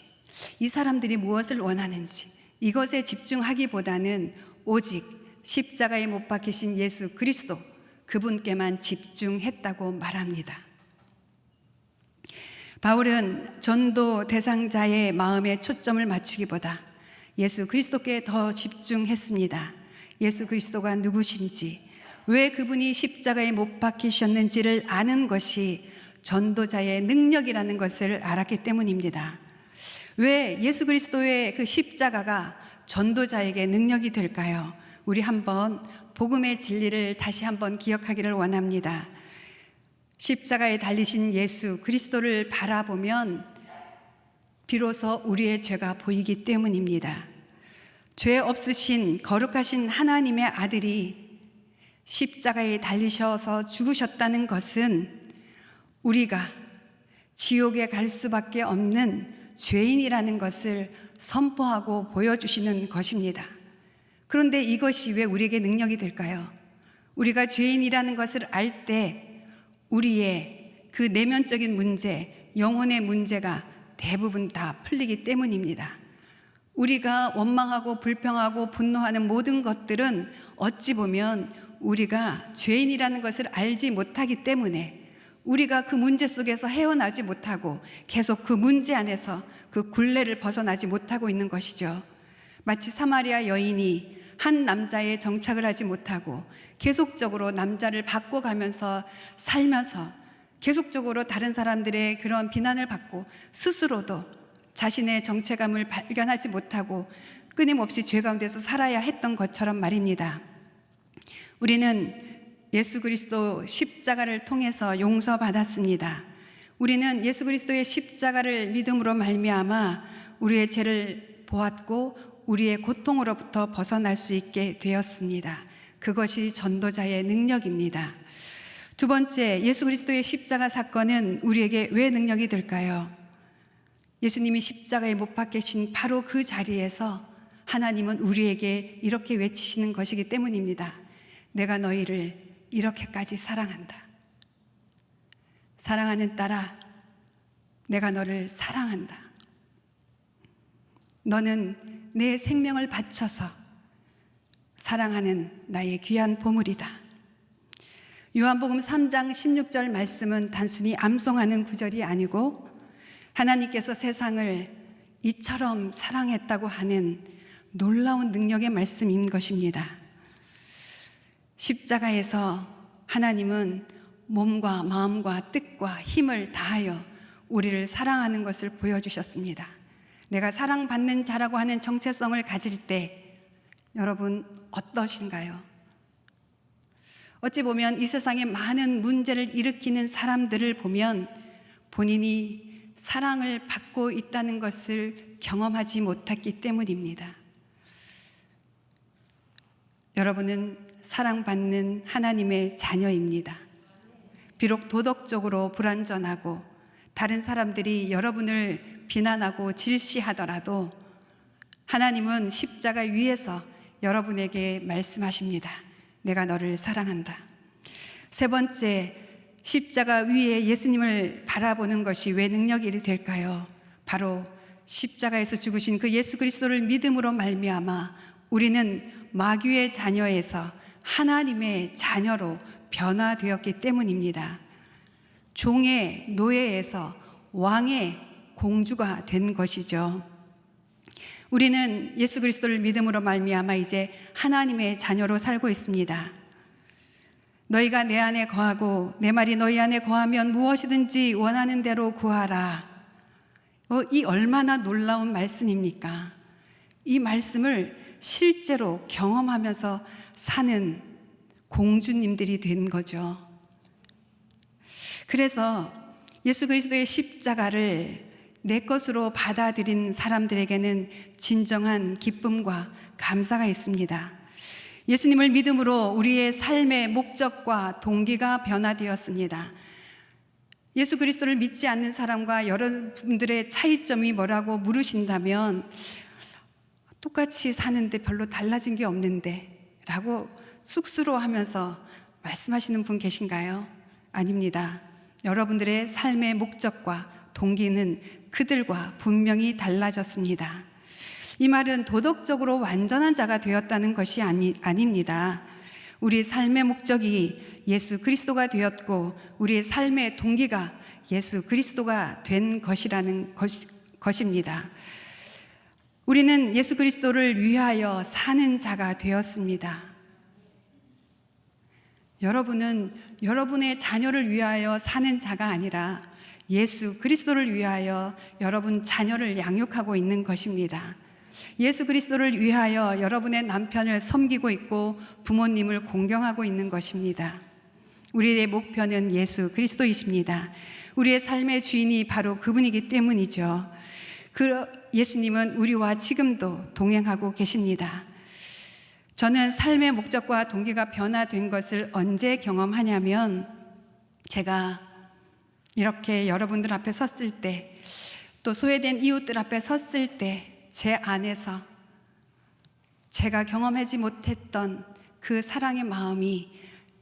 이 사람들이 무엇을 원하는지 이것에 집중하기보다는 오직 십자가에 못 박히신 예수 그리스도 그분께만 집중했다고 말합니다. 바울은 전도 대상자의 마음에 초점을 맞추기보다 예수 그리스도께 더 집중했습니다. 예수 그리스도가 누구신지, 왜 그분이 십자가에 못 박히셨는지를 아는 것이 전도자의 능력이라는 것을 알았기 때문입니다. 왜 예수 그리스도의 그 십자가가 전도자에게 능력이 될까요? 우리 한번 복음의 진리를 다시 한번 기억하기를 원합니다. 십자가에 달리신 예수 그리스도를 바라보면 비로소 우리의 죄가 보이기 때문입니다. 죄 없으신 거룩하신 하나님의 아들이 십자가에 달리셔서 죽으셨다는 것은 우리가 지옥에 갈 수밖에 없는 죄인이라는 것을 선포하고 보여주시는 것입니다. 그런데 이것이 왜 우리에게 능력이 될까요? 우리가 죄인이라는 것을 알 때 우리의 그 내면적인 문제, 영혼의 문제가 대부분 다 풀리기 때문입니다. 우리가 원망하고 불평하고 분노하는 모든 것들은 어찌 보면 우리가 죄인이라는 것을 알지 못하기 때문에 우리가 그 문제 속에서 헤어나지 못하고 계속 그 문제 안에서 그 굴레를 벗어나지 못하고 있는 것이죠. 마치 사마리아 여인이 한 남자에 정착을 하지 못하고 계속적으로 남자를 바꿔가면서 살면서 계속적으로 다른 사람들의 그런 비난을 받고 스스로도 자신의 정체감을 발견하지 못하고 끊임없이 죄 가운데서 살아야 했던 것처럼 말입니다. 우리는 예수 그리스도 십자가를 통해서 용서받았습니다. 우리는 예수 그리스도의 십자가를 믿음으로 말미암아 우리의 죄를 보았고 우리의 고통으로부터 벗어날 수 있게 되었습니다. 그것이 전도자의 능력입니다. 두 번째, 예수 그리스도의 십자가 사건은 우리에게 왜 능력이 될까요? 예수님이 십자가에 못 박히신 바로 그 자리에서 하나님은 우리에게 이렇게 외치시는 것이기 때문입니다. 내가 너희를 이렇게까지 사랑한다. 사랑하는 딸아, 내가 너를 사랑한다. 너는 내 생명을 바쳐서 사랑하는 나의 귀한 보물이다. 요한복음 3장 16절 말씀은 단순히 암송하는 구절이 아니고 하나님께서 세상을 이처럼 사랑했다고 하는 놀라운 능력의 말씀인 것입니다. 십자가에서 하나님은 몸과 마음과 뜻과 힘을 다하여 우리를 사랑하는 것을 보여주셨습니다. 내가 사랑받는 자라고 하는 정체성을 가질 때 여러분 어떠신가요? 어찌 보면 이 세상에 많은 문제를 일으키는 사람들을 보면 본인이 사랑을 받고 있다는 것을 경험하지 못했기 때문입니다. 여러분은 사랑받는 하나님의 자녀입니다. 비록 도덕적으로 불완전하고 다른 사람들이 여러분을 비난하고 질시하더라도 하나님은 십자가 위에서 여러분에게 말씀하십니다. 내가 너를 사랑한다. 세 번째, 십자가 위에 예수님을 바라보는 것이 왜 능력이 될까요? 바로 십자가에서 죽으신 그 예수 그리스도를 믿음으로 말미암아 우리는 마귀의 자녀에서 하나님의 자녀로 변화되었기 때문입니다. 종의 노예에서 왕의 공주가 된 것이죠. 우리는 예수 그리스도를 믿음으로 말미암아 이제 하나님의 자녀로 살고 있습니다. 너희가 내 안에 거하고 내 말이 너희 안에 거하면 무엇이든지 원하는 대로 구하라. 이 얼마나 놀라운 말씀입니까? 이 말씀을 실제로 경험하면서 사는 공주님들이 된 거죠. 그래서 예수 그리스도의 십자가를 내 것으로 받아들인 사람들에게는 진정한 기쁨과 감사가 있습니다. 예수님을 믿음으로 우리의 삶의 목적과 동기가 변화되었습니다. 예수 그리스도를 믿지 않는 사람과 여러분들의 차이점이 뭐라고 물으신다면 똑같이 사는데 별로 달라진 게 없는데 라고 쑥스러워하면서 말씀하시는 분 계신가요? 아닙니다. 여러분들의 삶의 목적과 동기는 그들과 분명히 달라졌습니다. 이 말은 도덕적으로 완전한 자가 되었다는 것이 아닙니다. 우리 삶의 목적이 예수 그리스도가 되었고 우리의 삶의 동기가 예수 그리스도가 된 것이라는 것입니다. 우리는 예수 그리스도를 위하여 사는 자가 되었습니다. 여러분은 여러분의 자녀를 위하여 사는 자가 아니라 예수 그리스도를 위하여 여러분 자녀를 양육하고 있는 것입니다. 예수 그리스도를 위하여 여러분의 남편을 섬기고 있고 부모님을 공경하고 있는 것입니다. 우리의 목표는 예수 그리스도이십니다. 우리의 삶의 주인이 바로 그분이기 때문이죠. 예수님은 우리와 지금도 동행하고 계십니다. 저는 삶의 목적과 동기가 변화된 것을 언제 경험하냐면 제가 이렇게 여러분들 앞에 섰을 때 또 소외된 이웃들 앞에 섰을 때 제 안에서 제가 경험하지 못했던 그 사랑의 마음이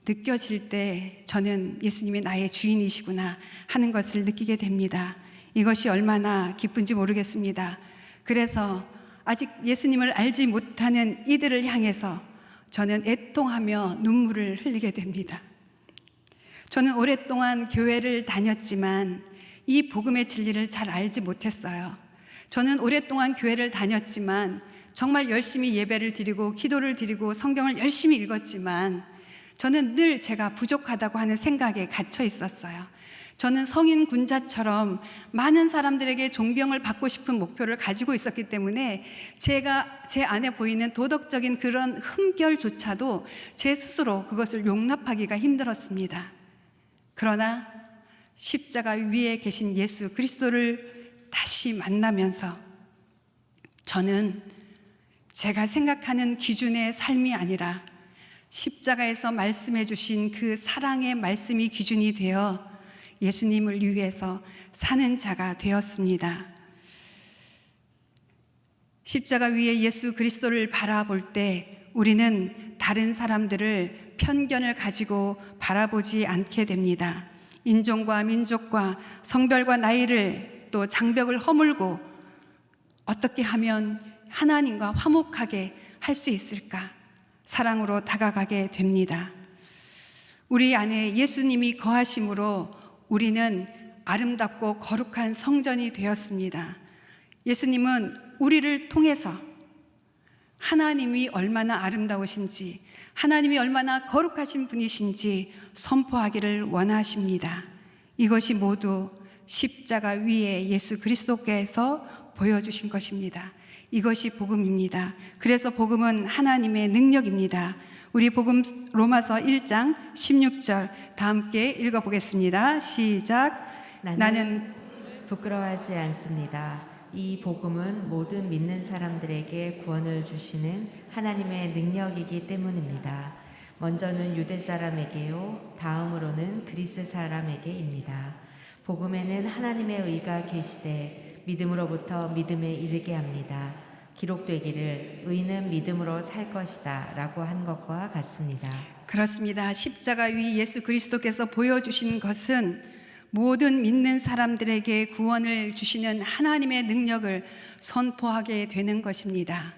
느껴질 때 저는 예수님이 나의 주인이시구나 하는 것을 느끼게 됩니다. 이것이 얼마나 기쁜지 모르겠습니다. 그래서 아직 예수님을 알지 못하는 이들을 향해서 저는 애통하며 눈물을 흘리게 됩니다. 저는 오랫동안 교회를 다녔지만 이 복음의 진리를 잘 알지 못했어요. 저는 오랫동안 교회를 다녔지만 정말 열심히 예배를 드리고 기도를 드리고 성경을 열심히 읽었지만 저는 늘 제가 부족하다고 하는 생각에 갇혀 있었어요. 저는 성인 군자처럼 많은 사람들에게 존경을 받고 싶은 목표를 가지고 있었기 때문에 제가 제 안에 보이는 도덕적인 그런 흠결조차도 제 스스로 그것을 용납하기가 힘들었습니다. 그러나 십자가 위에 계신 예수 그리스도를 다시 만나면서 저는 제가 생각하는 기준의 삶이 아니라 십자가에서 말씀해 주신 그 사랑의 말씀이 기준이 되어 예수님을 위해서 사는 자가 되었습니다. 십자가 위에 예수 그리스도를 바라볼 때 우리는 다른 사람들을 편견을 가지고 바라보지 않게 됩니다. 인종과 민족과 성별과 나이를 또 장벽을 허물고 어떻게 하면 하나님과 화목하게 할 수 있을까? 사랑으로 다가가게 됩니다. 우리 안에 예수님이 거하심으로 우리는 아름답고 거룩한 성전이 되었습니다. 예수님은 우리를 통해서 하나님이 얼마나 아름다우신지, 하나님이 얼마나 거룩하신 분이신지 선포하기를 원하십니다. 이것이 모두 십자가 위에 예수 그리스도께서 보여주신 것입니다. 이것이 복음입니다. 그래서 복음은 하나님의 능력입니다. 우리 복음 로마서 1장 16절 다 함께 읽어보겠습니다. 시작. 나는 부끄러워하지 않습니다. 이 복음은 모든 믿는 사람들에게 구원을 주시는 하나님의 능력이기 때문입니다. 먼저는 유대 사람에게요, 다음으로는 그리스 사람에게입니다. 복음에는 하나님의 의가 계시되 믿음으로부터 믿음에 이르게 합니다. 기록되기를 의는 믿음으로 살 것이다 라고 한 것과 같습니다. 그렇습니다. 십자가 위 예수 그리스도께서 보여주신 것은 모든 믿는 사람들에게 구원을 주시는 하나님의 능력을 선포하게 되는 것입니다.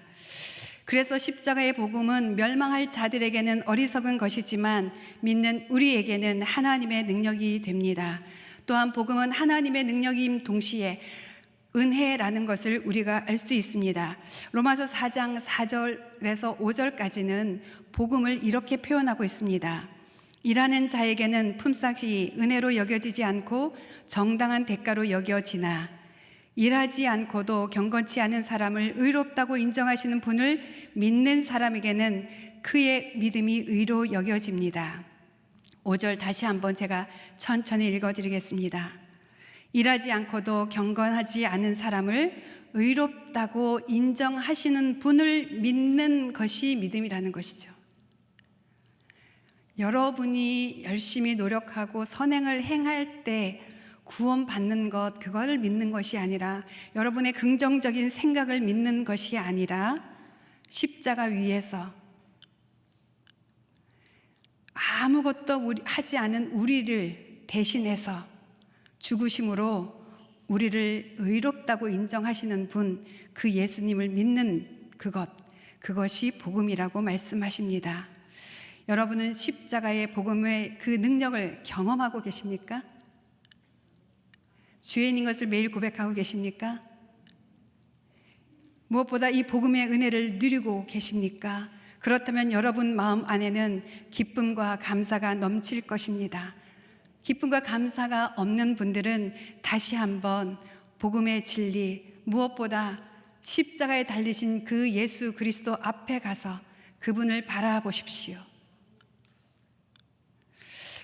그래서 십자가의 복음은 멸망할 자들에게는 어리석은 것이지만 믿는 우리에게는 하나님의 능력이 됩니다. 또한 복음은 하나님의 능력임 동시에 은혜라는 것을 우리가 알 수 있습니다. 로마서 4장 4절에서 5절까지는 복음을 이렇게 표현하고 있습니다. 일하는 자에게는 품삯이 은혜로 여겨지지 않고 정당한 대가로 여겨지나 일하지 않고도 경건치 않은 사람을 의롭다고 인정하시는 분을 믿는 사람에게는 그의 믿음이 의로 여겨집니다. 5절 다시 한번 제가 천천히 읽어드리겠습니다. 일하지 않고도 경건하지 않은 사람을 의롭다고 인정하시는 분을 믿는 것이 믿음이라는 것이죠. 여러분이 열심히 노력하고 선행을 행할 때 구원받는 것, 그걸 믿는 것이 아니라, 여러분의 긍정적인 생각을 믿는 것이 아니라, 십자가 위에서 아무것도 하지 않은 우리를 대신해서 죽으심으로 우리를 의롭다고 인정하시는 분, 그 예수님을 믿는 그것이 복음이라고 말씀하십니다. 여러분은 십자가의 복음의 그 능력을 경험하고 계십니까? 죄인인 것을 매일 고백하고 계십니까? 무엇보다 이 복음의 은혜를 누리고 계십니까? 그렇다면 여러분 마음 안에는 기쁨과 감사가 넘칠 것입니다. 기쁨과 감사가 없는 분들은 다시 한번 복음의 진리, 무엇보다 십자가에 달리신 그 예수 그리스도 앞에 가서 그분을 바라보십시오.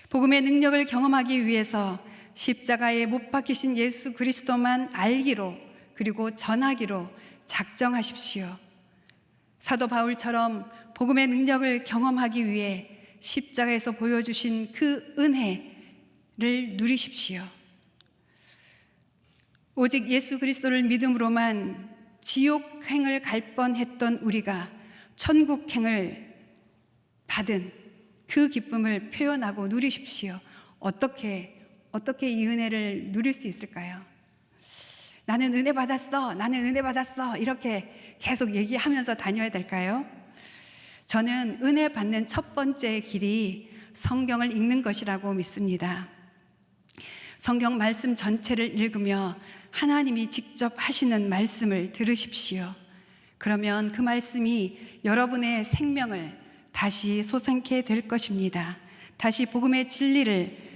복음의 능력을 경험하기 위해서 십자가에 못 박히신 예수 그리스도만 알기로, 그리고 전하기로 작정하십시오. 사도 바울처럼 복음의 능력을 경험하기 위해 십자가에서 보여주신 그 은혜를 누리십시오. 오직 예수 그리스도를 믿음으로만 지옥행을 갈 뻔했던 우리가 천국행을 받은 그 기쁨을 표현하고 누리십시오. 어떻게 이 은혜를 누릴 수 있을까요? 나는 은혜 받았어, 나는 은혜 받았어, 이렇게 계속 얘기하면서 다녀야 될까요? 저는 은혜 받는 첫 번째 길이 성경을 읽는 것이라고 믿습니다. 성경 말씀 전체를 읽으며 하나님이 직접 하시는 말씀을 들으십시오. 그러면 그 말씀이 여러분의 생명을 다시 솟아나게 될 것입니다. 다시 복음의 진리를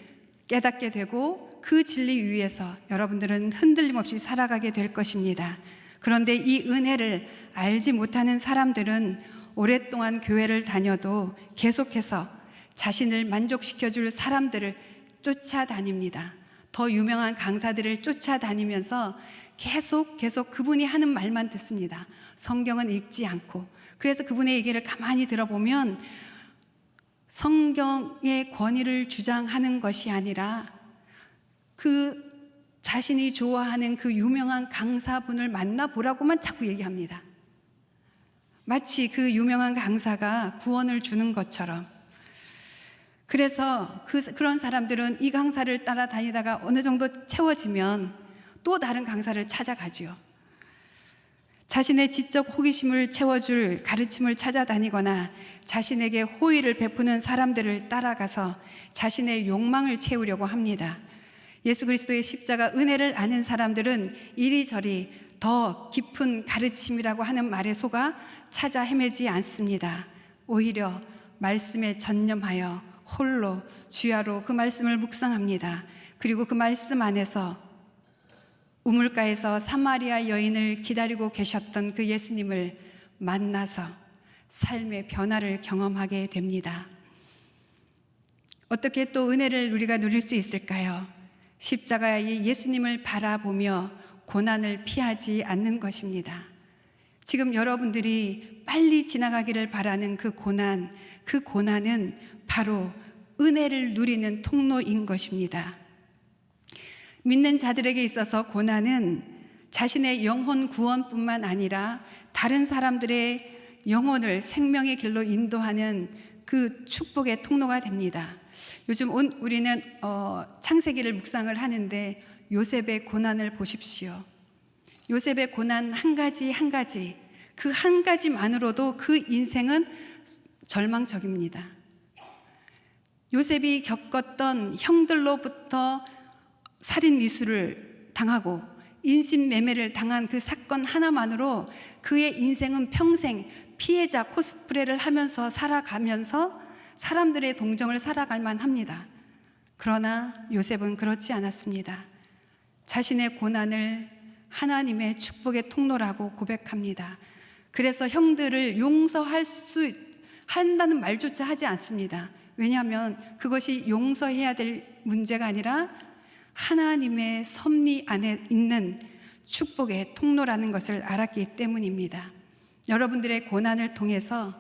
깨닫게 되고 그 진리 위에서 여러분들은 흔들림 없이 살아가게 될 것입니다. 그런데 이 은혜를 알지 못하는 사람들은 오랫동안 교회를 다녀도 계속해서 자신을 만족시켜줄 사람들을 쫓아다닙니다. 더 유명한 강사들을 쫓아다니면서 계속 그분이 하는 말만 듣습니다. 성경은 읽지 않고. 그래서 그분의 얘기를 가만히 들어보면 성경의 권위를 주장하는 것이 아니라 그 자신이 좋아하는 그 유명한 강사분을 만나보라고만 자꾸 얘기합니다. 마치 그 유명한 강사가 구원을 주는 것처럼. 그래서 그런 사람들은 이 강사를 따라다니다가 어느 정도 채워지면 또 다른 강사를 찾아가지요. 자신의 지적 호기심을 채워줄 가르침을 찾아다니거나 자신에게 호의를 베푸는 사람들을 따라가서 자신의 욕망을 채우려고 합니다. 예수 그리스도의 십자가 은혜를 아는 사람들은 이리저리 더 깊은 가르침이라고 하는 말에 속아 찾아 헤매지 않습니다. 오히려 말씀에 전념하여 홀로 주야로 그 말씀을 묵상합니다. 그리고 그 말씀 안에서 우물가에서 사마리아 여인을 기다리고 계셨던 그 예수님을 만나서 삶의 변화를 경험하게 됩니다. 어떻게 또 은혜를 우리가 누릴 수 있을까요? 십자가의 예수님을 바라보며 고난을 피하지 않는 것입니다. 지금 여러분들이 빨리 지나가기를 바라는 그 고난은 바로 은혜를 누리는 통로인 것입니다. 믿는 자들에게 있어서 고난은 자신의 영혼 구원뿐만 아니라 다른 사람들의 영혼을 생명의 길로 인도하는 그 축복의 통로가 됩니다. 요즘 우리는 창세기를 묵상을 하는데 요셉의 고난을 보십시오. 요셉의 고난 한 가지 그 한 가지만으로도 그 인생은 절망적입니다. 요셉이 겪었던 형들로부터 살인 미수를 당하고 인신매매를 당한 그 사건 하나만으로 그의 인생은 평생 피해자 코스프레를 하면서 살아가면서 사람들의 동정을 살아갈 만합니다. 그러나 요셉은 그렇지 않았습니다. 자신의 고난을 하나님의 축복의 통로라고 고백합니다. 그래서 형들을 용서할 수 한다는 말조차 하지 않습니다. 왜냐하면 그것이 용서해야 될 문제가 아니라 하나님의 섭리 안에 있는 축복의 통로라는 것을 알았기 때문입니다. 여러분들의 고난을 통해서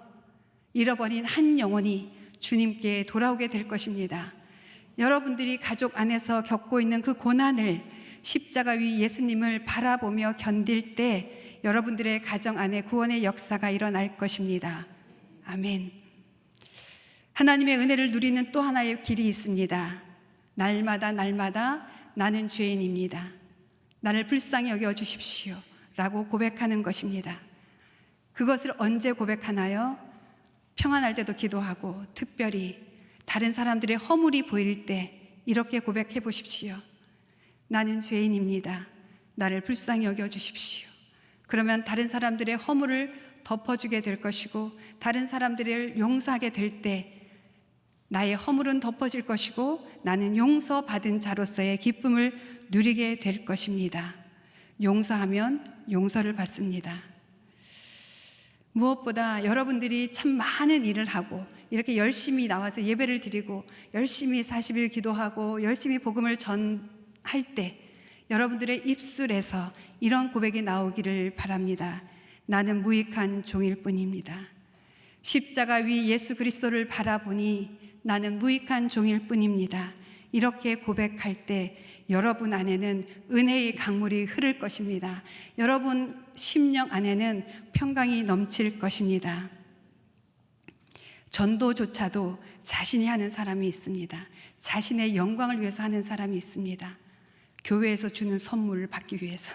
잃어버린 한 영혼이 주님께 돌아오게 될 것입니다. 여러분들이 가족 안에서 겪고 있는 그 고난을 십자가 위 예수님을 바라보며 견딜 때 여러분들의 가정 안에 구원의 역사가 일어날 것입니다. 아멘. 하나님의 은혜를 누리는 또 하나의 길이 있습니다. 날마다 나는 죄인입니다. 나를 불쌍히 여겨 주십시오 라고 고백하는 것입니다. 그것을 언제 고백하나요? 평안할 때도 기도하고 특별히 다른 사람들의 허물이 보일 때 이렇게 고백해 보십시오. 나는 죄인입니다. 나를 불쌍히 여겨 주십시오. 그러면 다른 사람들의 허물을 덮어주게 될 것이고 다른 사람들을 용서하게 될 때 나의 허물은 덮어질 것이고 나는 용서받은 자로서의 기쁨을 누리게 될 것입니다. 용서하면 용서를 받습니다. 무엇보다 여러분들이 참 많은 일을 하고 이렇게 열심히 나와서 예배를 드리고 열심히 40일 기도하고 열심히 복음을 전할 때 여러분들의 입술에서 이런 고백이 나오기를 바랍니다. 나는 무익한 종일 뿐입니다. 십자가 위 예수 그리스도를 바라보니 나는 무익한 종일 뿐입니다. 이렇게 고백할 때 여러분 안에는 은혜의 강물이 흐를 것입니다. 여러분 심령 안에는 평강이 넘칠 것입니다. 전도조차도 자신이 하는 사람이 있습니다. 자신의 영광을 위해서 하는 사람이 있습니다. 교회에서 주는 선물을 받기 위해서.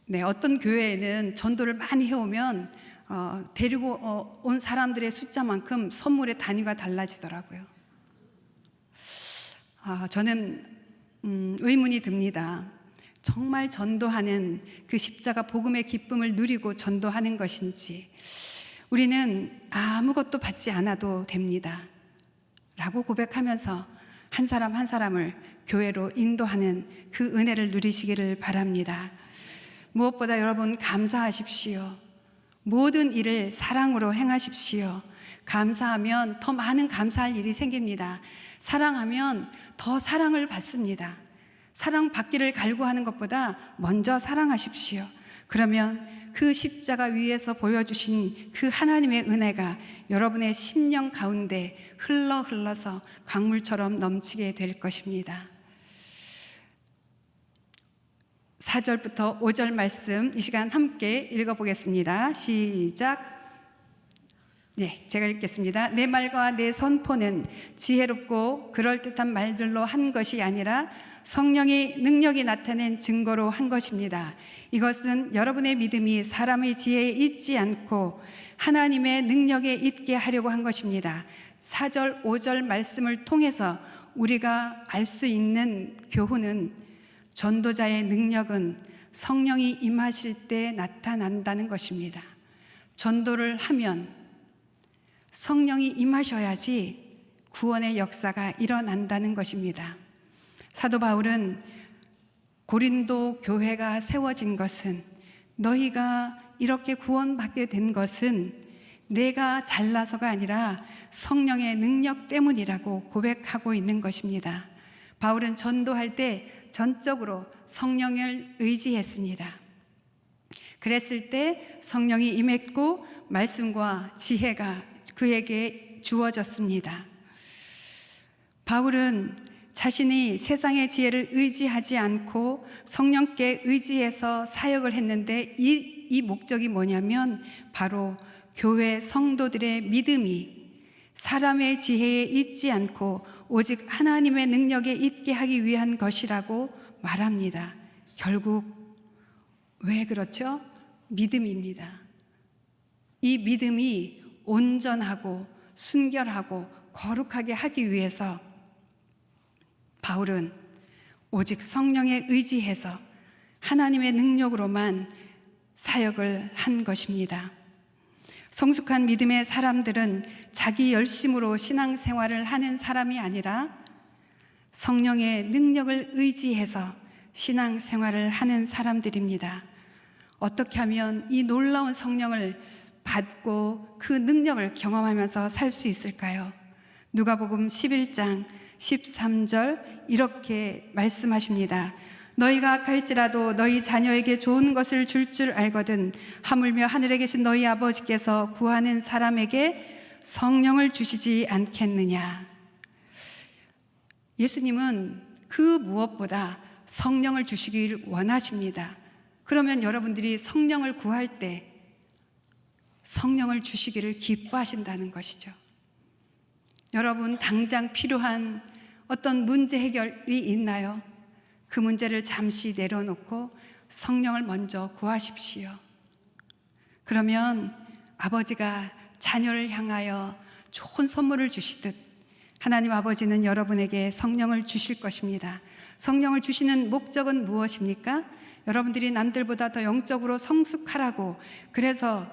네, 어떤 교회에는 전도를 많이 해오면 데리고 온 사람들의 숫자만큼 선물의 단위가 달라지더라고요. 저는 의문이 듭니다. 정말 전도하는 그 십자가 복음의 기쁨을 누리고 전도하는 것인지 우리는 아무것도 받지 않아도 됩니다 라고 고백하면서 한 사람 한 사람을 교회로 인도하는 그 은혜를 누리시기를 바랍니다. 무엇보다 여러분 감사하십시오. 모든 일을 사랑으로 행하십시오. 감사하면 더 많은 감사할 일이 생깁니다. 사랑하면 더 사랑을 받습니다. 사랑받기를 갈구하는 것보다 먼저 사랑하십시오. 그러면 그 십자가 위에서 보여주신 그 하나님의 은혜가 여러분의 심령 가운데 흘러서 강물처럼 넘치게 될 것입니다. 4절부터 5절 말씀 이 시간 함께 읽어보겠습니다. 시작. 네, 제가 읽겠습니다. 내 말과 내 선포는 지혜롭고 그럴듯한 말들로 한 것이 아니라 성령의 능력이 나타낸 증거로 한 것입니다. 이것은 여러분의 믿음이 사람의 지혜에 있지 않고 하나님의 능력에 있게 하려고 한 것입니다. 4절, 5절 말씀을 통해서 우리가 알 수 있는 교훈은 전도자의 능력은 성령이 임하실 때 나타난다는 것입니다. 전도를 하면 성령이 임하셔야지 구원의 역사가 일어난다는 것입니다. 사도 바울은 고린도 교회가 세워진 것은 너희가 이렇게 구원받게 된 것은 내가 잘나서가 아니라 성령의 능력 때문이라고 고백하고 있는 것입니다. 바울은 전도할 때 전적으로 성령을 의지했습니다. 그랬을 때 성령이 임했고 말씀과 지혜가 그에게 주어졌습니다. 바울은 자신이 세상의 지혜를 의지하지 않고 성령께 의지해서 사역을 했는데 이 목적이 뭐냐면 바로 교회 성도들의 믿음이 사람의 지혜에 있지 않고 오직 하나님의 능력에 있게 하기 위한 것이라고 말합니다. 결국 왜 그렇죠? 믿음입니다. 이 믿음이 온전하고 순결하고 거룩하게 하기 위해서 바울은 오직 성령에 의지해서 하나님의 능력으로만 사역을 한 것입니다. 성숙한 믿음의 사람들은 자기 열심으로 신앙생활을 하는 사람이 아니라 성령의 능력을 의지해서 신앙생활을 하는 사람들입니다. 어떻게 하면 이 놀라운 성령을 받고 그 능력을 경험하면서 살 수 있을까요? 누가복음 11장 13절 이렇게 말씀하십니다. 너희가 갈지라도 너희 자녀에게 좋은 것을 줄 줄 알거든 하물며 하늘에 계신 너희 아버지께서 구하는 사람에게 성령을 주시지 않겠느냐. 예수님은 그 무엇보다 성령을 주시길 원하십니다. 그러면 여러분들이 성령을 구할 때 성령을 주시기를 기뻐하신다는 것이죠. 여러분 당장 필요한 어떤 문제 해결이 있나요? 그 문제를 잠시 내려놓고 성령을 먼저 구하십시오. 그러면 아버지가 자녀를 향하여 좋은 선물을 주시듯 하나님 아버지는 여러분에게 성령을 주실 것입니다. 성령을 주시는 목적은 무엇입니까? 여러분들이 남들보다 더 영적으로 성숙하라고, 그래서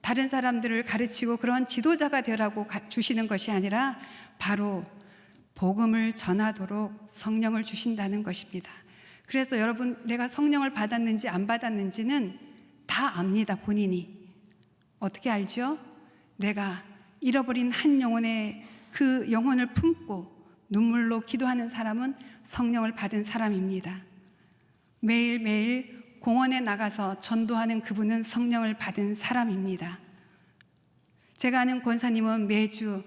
다른 사람들을 가르치고 그런 지도자가 되라고 주시는 것이 아니라 바로 복음을 전하도록 성령을 주신다는 것입니다. 그래서 여러분, 내가 성령을 받았는지 안 받았는지는 다 압니다. 본인이. 어떻게 알죠? 내가 잃어버린 한 영혼의 그 영혼을 품고 눈물로 기도하는 사람은 성령을 받은 사람입니다. 매일매일 공원에 나가서 전도하는 그분은 성령을 받은 사람입니다. 제가 아는 권사님은 매주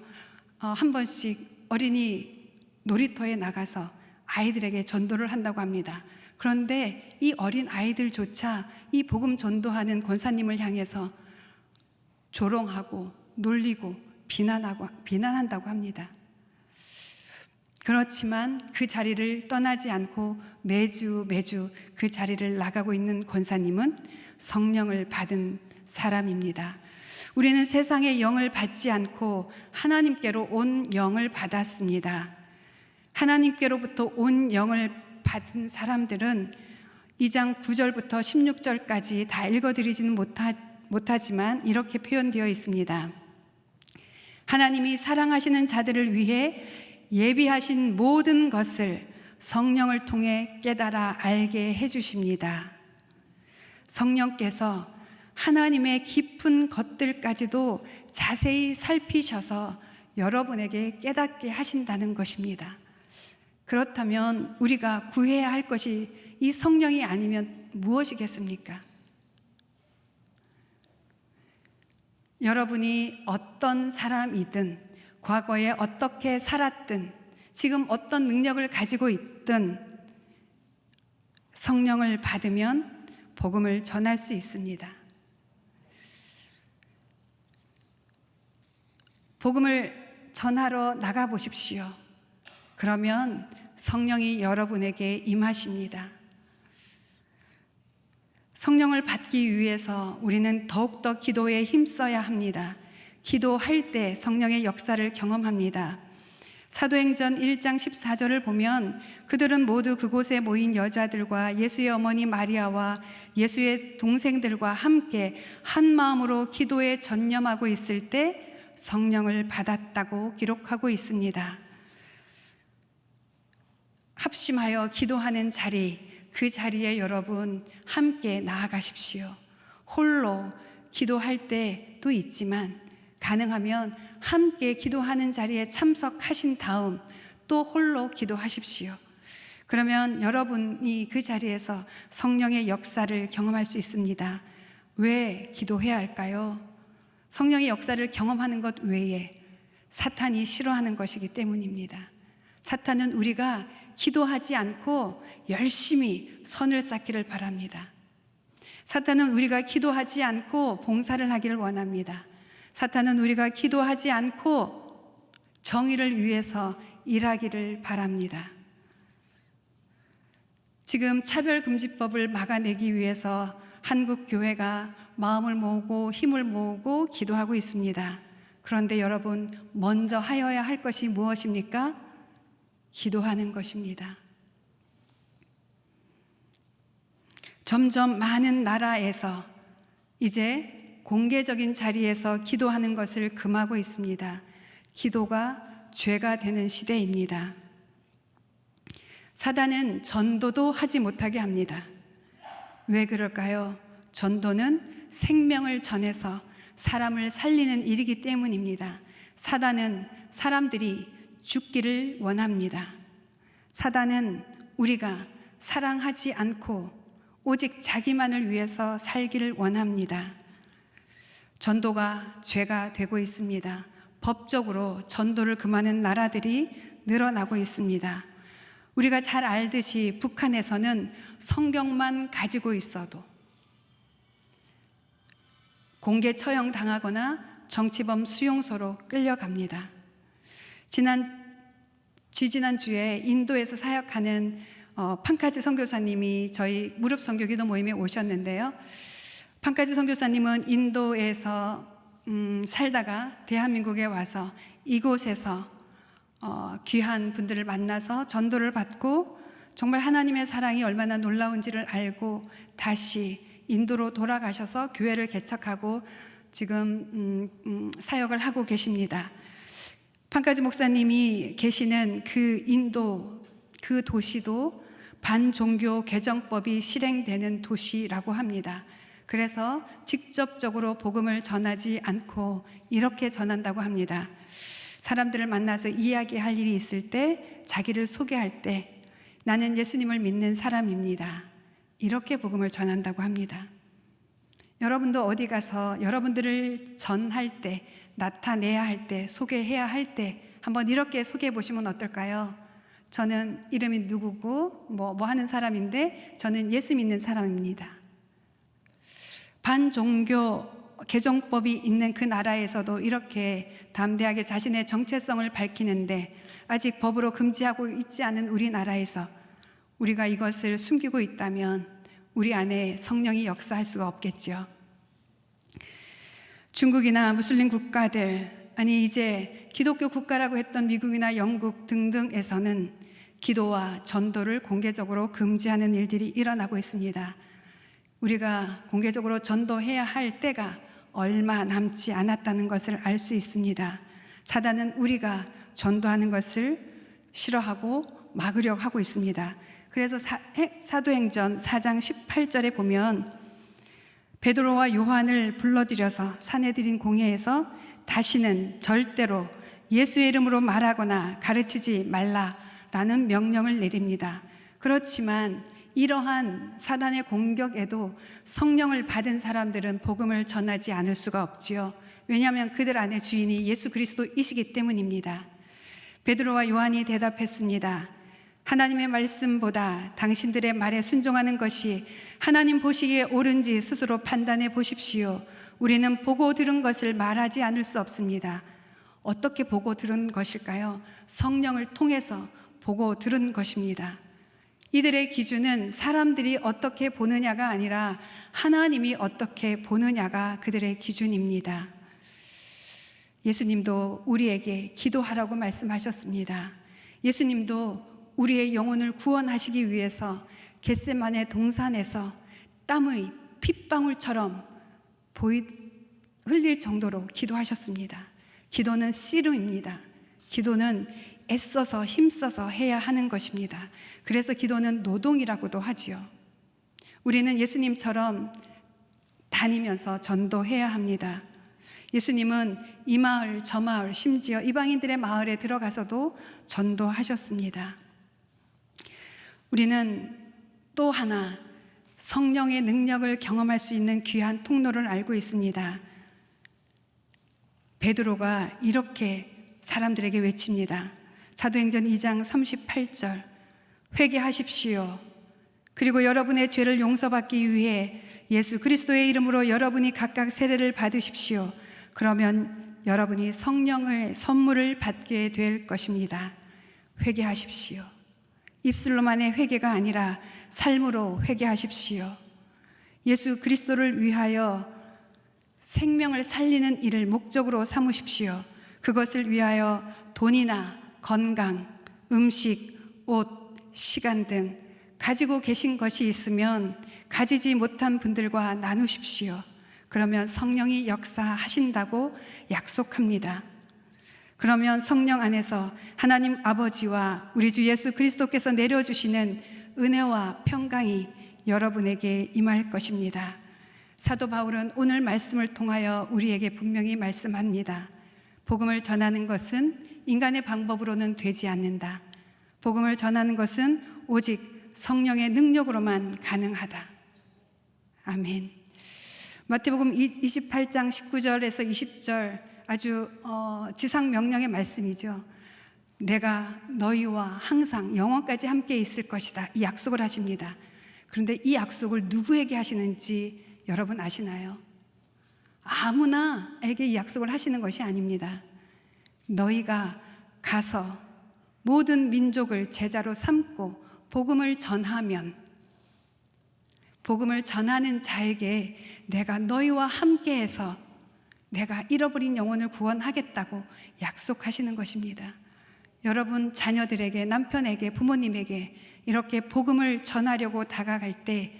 한 번씩 어린이 놀이터에 나가서 아이들에게 전도를 한다고 합니다. 그런데 이 어린 아이들조차 이 복음 전도하는 권사님을 향해서 조롱하고 놀리고 비난한다고 합니다. 그렇지만 그 자리를 떠나지 않고 매주 그 자리를 나가고 있는 권사님은 성령을 받은 사람입니다. 우리는 세상의 영을 받지 않고 하나님께로 온 영을 받았습니다. 하나님께로부터 온 영을 받은 사람들은 2장 9절부터 16절까지 다 읽어드리지는 못하지만 이렇게 표현되어 있습니다. 하나님이 사랑하시는 자들을 위해 예비하신 모든 것을 성령을 통해 깨달아 알게 해주십니다. 성령께서 하나님의 깊은 것들까지도 자세히 살피셔서 여러분에게 깨닫게 하신다는 것입니다. 그렇다면 우리가 구해야 할 것이 이 성령이 아니면 무엇이겠습니까? 여러분이 어떤 사람이든, 과거에 어떻게 살았든, 지금 어떤 능력을 가지고 있든 성령을 받으면 복음을 전할 수 있습니다. 복음을 전하러 나가 보십시오. 그러면 성령이 여러분에게 임하십니다. 성령을 받기 위해서 우리는 더욱더 기도에 힘써야 합니다. 기도할 때 성령의 역사를 경험합니다. 사도행전 1장 14절을 보면 그들은 모두 그곳에 모인 여자들과 예수의 어머니 마리아와 예수의 동생들과 함께 한 마음으로 기도에 전념하고 있을 때 성령을 받았다고 기록하고 있습니다. 합심하여 기도하는 자리, 그 자리에 여러분 함께 나아가십시오. 홀로 기도할 때도 있지만 가능하면 함께 기도하는 자리에 참석하신 다음 또 홀로 기도하십시오. 그러면 여러분이 그 자리에서 성령의 역사를 경험할 수 있습니다. 왜 기도해야 할까요? 성령의 역사를 경험하는 것 외에 사탄이 싫어하는 것이기 때문입니다. 사탄은 우리가 기도하지 않고 열심히 선을 쌓기를 바랍니다. 사탄은 우리가 기도하지 않고 봉사를 하기를 원합니다. 사탄은 우리가 기도하지 않고 정의를 위해서 일하기를 바랍니다. 지금 차별금지법을 막아내기 위해서 한국 교회가 마음을 모으고 힘을 모으고 기도하고 있습니다. 그런데 여러분, 먼저 하여야 할 것이 무엇입니까? 기도하는 것입니다. 점점 많은 나라에서 이제 공개적인 자리에서 기도하는 것을 금하고 있습니다. 기도가 죄가 되는 시대입니다. 사단은 전도도 하지 못하게 합니다. 왜 그럴까요? 전도는 생명을 전해서 사람을 살리는 일이기 때문입니다. 사단은 사람들이 죽기를 원합니다. 사단은 우리가 사랑하지 않고 오직 자기만을 위해서 살기를 원합니다. 전도가 죄가 되고 있습니다. 법적으로 전도를 금하는 나라들이 늘어나고 있습니다. 우리가 잘 알듯이 북한에서는 성경만 가지고 있어도 공개 처형 당하거나 정치범 수용소로 끌려갑니다. 지지난주에 인도에서 사역하는 판카지 선교사님이 저희 무릎 선교 기도 모임에 오셨는데요. 판카지 선교사님은 인도에서 살다가 대한민국에 와서 이곳에서 귀한 분들을 만나서 전도를 받고 정말 하나님의 사랑이 얼마나 놀라운지를 알고 다시 인도로 돌아가셔서 교회를 개척하고 지금 사역을 하고 계십니다. 판카지 목사님이 계시는 그 인도 그 도시도 반종교 개정법이 실행되는 도시라고 합니다. 그래서 직접적으로 복음을 전하지 않고 이렇게 전한다고 합니다. 사람들을 만나서 이야기할 일이 있을 때, 자기를 소개할 때 나는 예수님을 믿는 사람입니다. 이렇게 복음을 전한다고 합니다. 여러분도 어디 가서 여러분들을 전할 때, 나타내야 할 때, 소개해야 할 때 한번 이렇게 소개해 보시면 어떨까요? 저는 이름이 누구고 뭐 하는 사람인데 저는 예수 믿는 사람입니다. 반종교 개정법이 있는 그 나라에서도 이렇게 담대하게 자신의 정체성을 밝히는데 아직 법으로 금지하고 있지 않은 우리나라에서 우리가 이것을 숨기고 있다면 우리 안에 성령이 역사할 수가 없겠죠. 중국이나 무슬림 국가들, 아니 이제 기독교 국가라고 했던 미국이나 영국 등등에서는 기도와 전도를 공개적으로 금지하는 일들이 일어나고 있습니다. 우리가 공개적으로 전도해야 할 때가 얼마 남지 않았다는 것을 알 수 있습니다. 사단은 우리가 전도하는 것을 싫어하고 막으려고 하고 있습니다. 그래서 사도행전 4장 18절에 보면 베드로와 요한을 불러들여서 사내들인 공회에서 다시는 절대로 예수의 이름으로 말하거나 가르치지 말라라는 명령을 내립니다. 그렇지만 이러한 사단의 공격에도 성령을 받은 사람들은 복음을 전하지 않을 수가 없지요. 왜냐하면 그들 안에 주인이 예수 그리스도이시기 때문입니다. 베드로와 요한이 대답했습니다. 하나님의 말씀보다 당신들의 말에 순종하는 것이 하나님 보시기에 옳은지 스스로 판단해 보십시오. 우리는 보고 들은 것을 말하지 않을 수 없습니다. 어떻게 보고 들은 것일까요? 성령을 통해서 보고 들은 것입니다. 이들의 기준은 사람들이 어떻게 보느냐가 아니라 하나님이 어떻게 보느냐가 그들의 기준입니다. 예수님도 우리에게 기도하라고 말씀하셨습니다. 예수님도 우리의 영혼을 구원하시기 위해서 겟세마네 동산에서 땀의 핏방울처럼 흘릴 정도로 기도하셨습니다. 기도는 씨름입니다. 기도는 애써서 힘써서 해야 하는 것입니다. 그래서 기도는 노동이라고도 하지요. 우리는 예수님처럼 다니면서 전도해야 합니다. 예수님은 이 마을 저 마을 심지어 이방인들의 마을에 들어가서도 전도하셨습니다. 우리는 또 하나 성령의 능력을 경험할 수 있는 귀한 통로를 알고 있습니다. 베드로가 이렇게 사람들에게 외칩니다. 사도행전 2장 38절 회개하십시오. 그리고 여러분의 죄를 용서받기 위해 예수 그리스도의 이름으로 여러분이 각각 세례를 받으십시오. 그러면 여러분이 성령의 선물을 받게 될 것입니다. 회개하십시오. 입술로만의 회개가 아니라 삶으로 회개하십시오. 예수 그리스도를 위하여 생명을 살리는 일을 목적으로 삼으십시오. 그것을 위하여 돈이나 건강, 음식, 옷, 시간 등 가지고 계신 것이 있으면 가지지 못한 분들과 나누십시오. 그러면 성령이 역사하신다고 약속합니다. 그러면 성령 안에서 하나님 아버지와 우리 주 예수 그리스도께서 내려주시는 은혜와 평강이 여러분에게 임할 것입니다. 사도 바울은 오늘 말씀을 통하여 우리에게 분명히 말씀합니다. 복음을 전하는 것은 인간의 방법으로는 되지 않는다. 복음을 전하는 것은 오직 성령의 능력으로만 가능하다. 아멘. 마태복음 28장 19절에서 20절 아주 지상명령의 말씀이죠. 내가 너희와 항상 영원까지 함께 있을 것이다. 이 약속을 하십니다. 그런데 이 약속을 누구에게 하시는지 여러분 아시나요? 아무나에게 이 약속을 하시는 것이 아닙니다. 너희가 가서 모든 민족을 제자로 삼고 복음을 전하면, 복음을 전하는 자에게 내가 너희와 함께해서 내가 잃어버린 영혼을 구원하겠다고 약속하시는 것입니다. 여러분 자녀들에게, 남편에게, 부모님에게 이렇게 복음을 전하려고 다가갈 때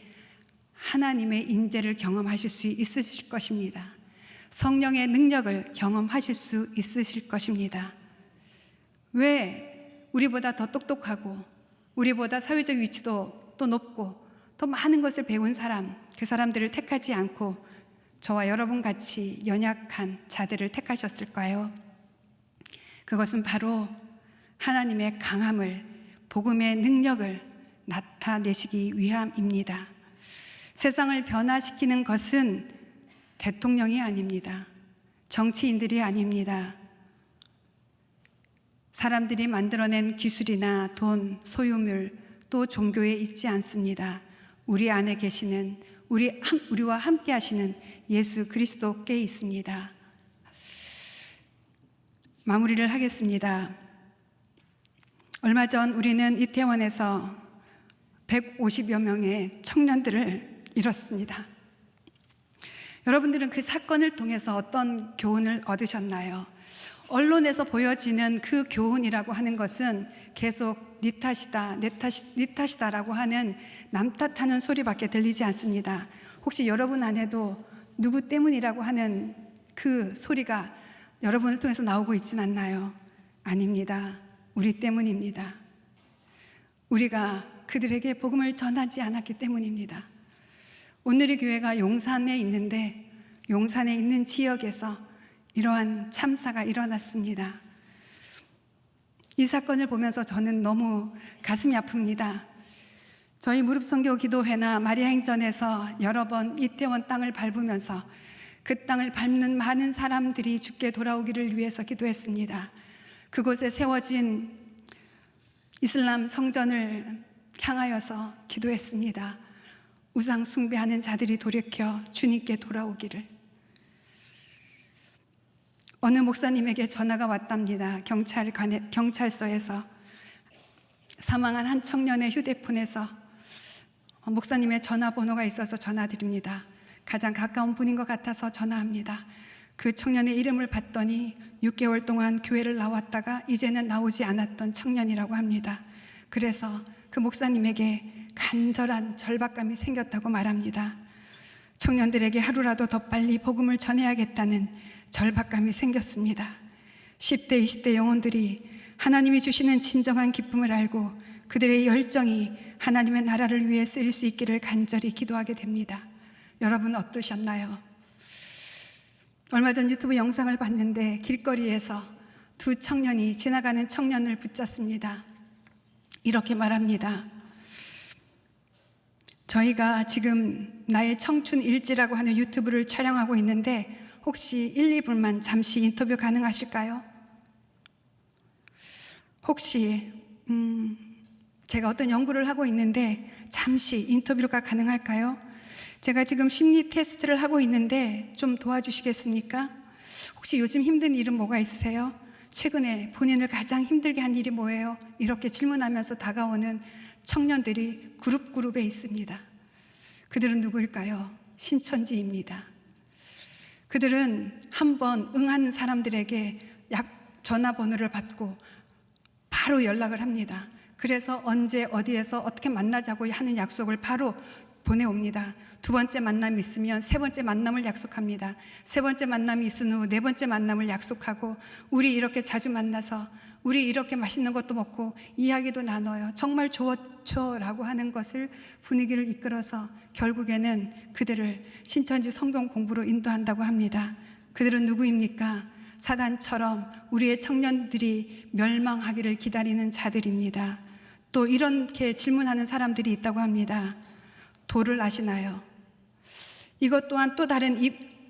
하나님의 인재를 경험하실 수 있으실 것입니다. 성령의 능력을 경험하실 수 있으실 것입니다. 왜 우리보다 더 똑똑하고 우리보다 사회적 위치도 또 높고 더 많은 것을 배운 사람, 그 사람들을 택하지 않고 저와 여러분 같이 연약한 자들을 택하셨을까요? 그것은 바로 하나님의 강함을, 복음의 능력을 나타내시기 위함입니다. 세상을 변화시키는 것은 대통령이 아닙니다. 정치인들이 아닙니다. 사람들이 만들어낸 기술이나 돈, 소유물, 또 종교에 있지 않습니다. 우리 안에 계시는, 우리와 함께 하시는 예수 그리스도께 있습니다. 마무리를 하겠습니다. 얼마 전 우리는 이태원에서 150여 명의 청년들을 잃었습니다. 여러분들은 그 사건을 통해서 어떤 교훈을 얻으셨나요? 언론에서 보여지는 그 교훈이라고 하는 것은 계속 네 탓이다, 네 탓이다라고 하는 남 탓하는 소리밖에 들리지 않습니다. 혹시 여러분 안에도 누구 때문이라고 하는 그 소리가 여러분을 통해서 나오고 있진 않나요? 아닙니다. 우리 때문입니다. 우리가 그들에게 복음을 전하지 않았기 때문입니다. 오늘의 교회가 용산에 있는데 용산에 있는 지역에서 이러한 참사가 일어났습니다. 이 사건을 보면서 저는 너무 가슴이 아픕니다. 저희 무릎선교 기도회나 마리아 행전에서 여러 번 이태원 땅을 밟으면서 그 땅을 밟는 많은 사람들이 주께 돌아오기를 위해서 기도했습니다. 그곳에 세워진 이슬람 성전을 향하여서 기도했습니다. 우상 숭배하는 자들이 돌이켜 주님께 돌아오기를. 어느 목사님에게 전화가 왔답니다. 경찰서에서 사망한 한 청년의 휴대폰에서 목사님의 전화번호가 있어서 전화드립니다. 가장 가까운 분인 것 같아서 전화합니다. 그 청년의 이름을 봤더니 6개월 동안 교회를 나왔다가 이제는 나오지 않았던 청년이라고 합니다. 그래서 그 목사님에게 간절한 절박감이 생겼다고 말합니다. 청년들에게 하루라도 더 빨리 복음을 전해야겠다는 절박감이 생겼습니다. 10대, 20대 영혼들이 하나님이 주시는 진정한 기쁨을 알고 그들의 열정이 하나님의 나라를 위해 쓰일 수 있기를 간절히 기도하게 됩니다. 여러분 어떠셨나요? 얼마 전 유튜브 영상을 봤는데 길거리에서 두 청년이 지나가는 청년을 붙잡습니다. 이렇게 말합니다. 저희가 지금 나의 청춘 일지라고 하는 유튜브를 촬영하고 있는데 혹시 1, 2분만 잠시 인터뷰 가능하실까요? 혹시 제가 어떤 연구를 하고 있는데 잠시 인터뷰가 가능할까요? 제가 지금 심리 테스트를 하고 있는데 좀 도와주시겠습니까? 혹시 요즘 힘든 일은 뭐가 있으세요? 최근에 본인을 가장 힘들게 한 일이 뭐예요? 이렇게 질문하면서 다가오는 청년들이 그룹에 있습니다. 그들은 누구일까요? 신천지입니다. 그들은 한번 응하는 사람들에게 전화번호를 받고 바로 연락을 합니다. 그래서 언제 어디에서 어떻게 만나자고 하는 약속을 바로 보내옵니다. 두 번째 만남이 있으면 세 번째 만남을 약속합니다. 세 번째 만남이 있은 후 네 번째 만남을 약속하고 우리 이렇게 자주 만나서 우리 이렇게 맛있는 것도 먹고 이야기도 나눠요. 정말 좋죠 라고 하는 것을 분위기를 이끌어서 결국에는 그들을 신천지 성경 공부로 인도한다고 합니다. 그들은 누구입니까? 사단처럼 우리의 청년들이 멸망하기를 기다리는 자들입니다. 또 이렇게 질문하는 사람들이 있다고 합니다. 도를 아시나요? 이것 또한 또 다른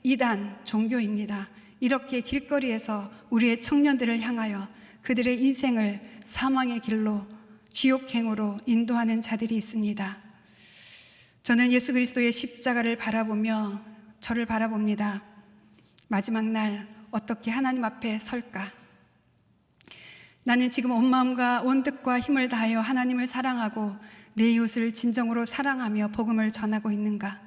이단 종교입니다. 이렇게 길거리에서 우리의 청년들을 향하여 그들의 인생을 사망의 길로, 지옥행으로 인도하는 자들이 있습니다. 저는 예수 그리스도의 십자가를 바라보며 저를 바라봅니다. 마지막 날 어떻게 하나님 앞에 설까? 나는 지금 온 마음과 온 뜻과 힘을 다하여 하나님을 사랑하고 내 이웃을 진정으로 사랑하며 복음을 전하고 있는가?